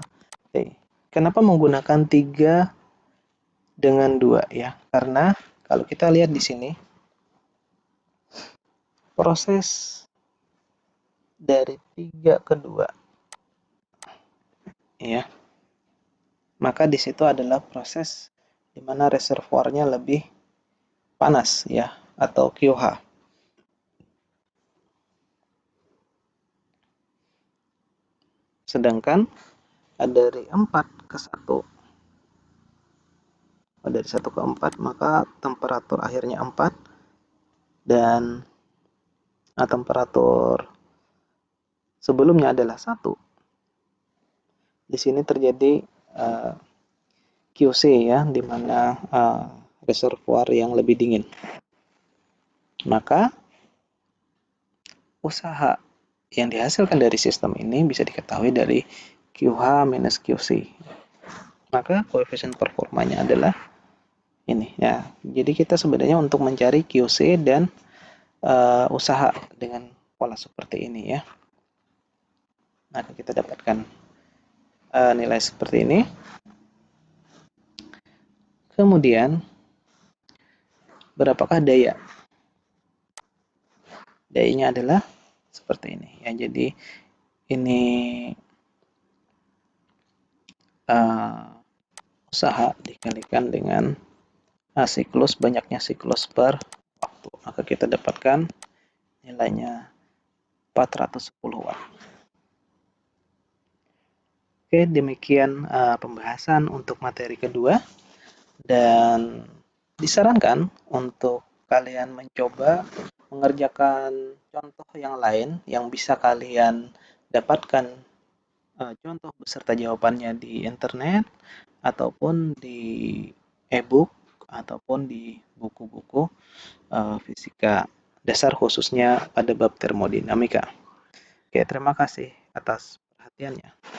T. Kenapa menggunakan 3 dengan 2 ya? Karena kalau kita lihat di sini proses dari 3 ke 2 ya. Maka di situ adalah proses di mana reservoirnya lebih panas ya, atau QH. Sedangkan dari 4 ke 1, dari 1 ke 4, maka temperatur akhirnya 4 dan temperatur sebelumnya adalah 1. Di sini terjadi QC ya, di mana reservoir yang lebih dingin. Maka usaha yang dihasilkan dari sistem ini bisa diketahui dari QH minus QC. Maka koefisien performanya adalah ini ya. Jadi kita sebenarnya untuk mencari QC dan usaha dengan pola seperti ini ya. maka kita dapatkan nilai seperti ini. Kemudian, berapakah daya? Dayanya adalah seperti ini. Ya, jadi ini usaha dikalikan dengan siklus, banyaknya siklus per waktu. Maka kita dapatkan nilainya 410 watt. Oke, demikian pembahasan untuk materi kedua. Dan disarankan untuk kalian mencoba mengerjakan contoh yang lain yang bisa kalian dapatkan contoh beserta jawabannya di internet ataupun di e-book ataupun di buku-buku fisika dasar khususnya pada bab termodinamika. Oke, terima kasih atas perhatiannya.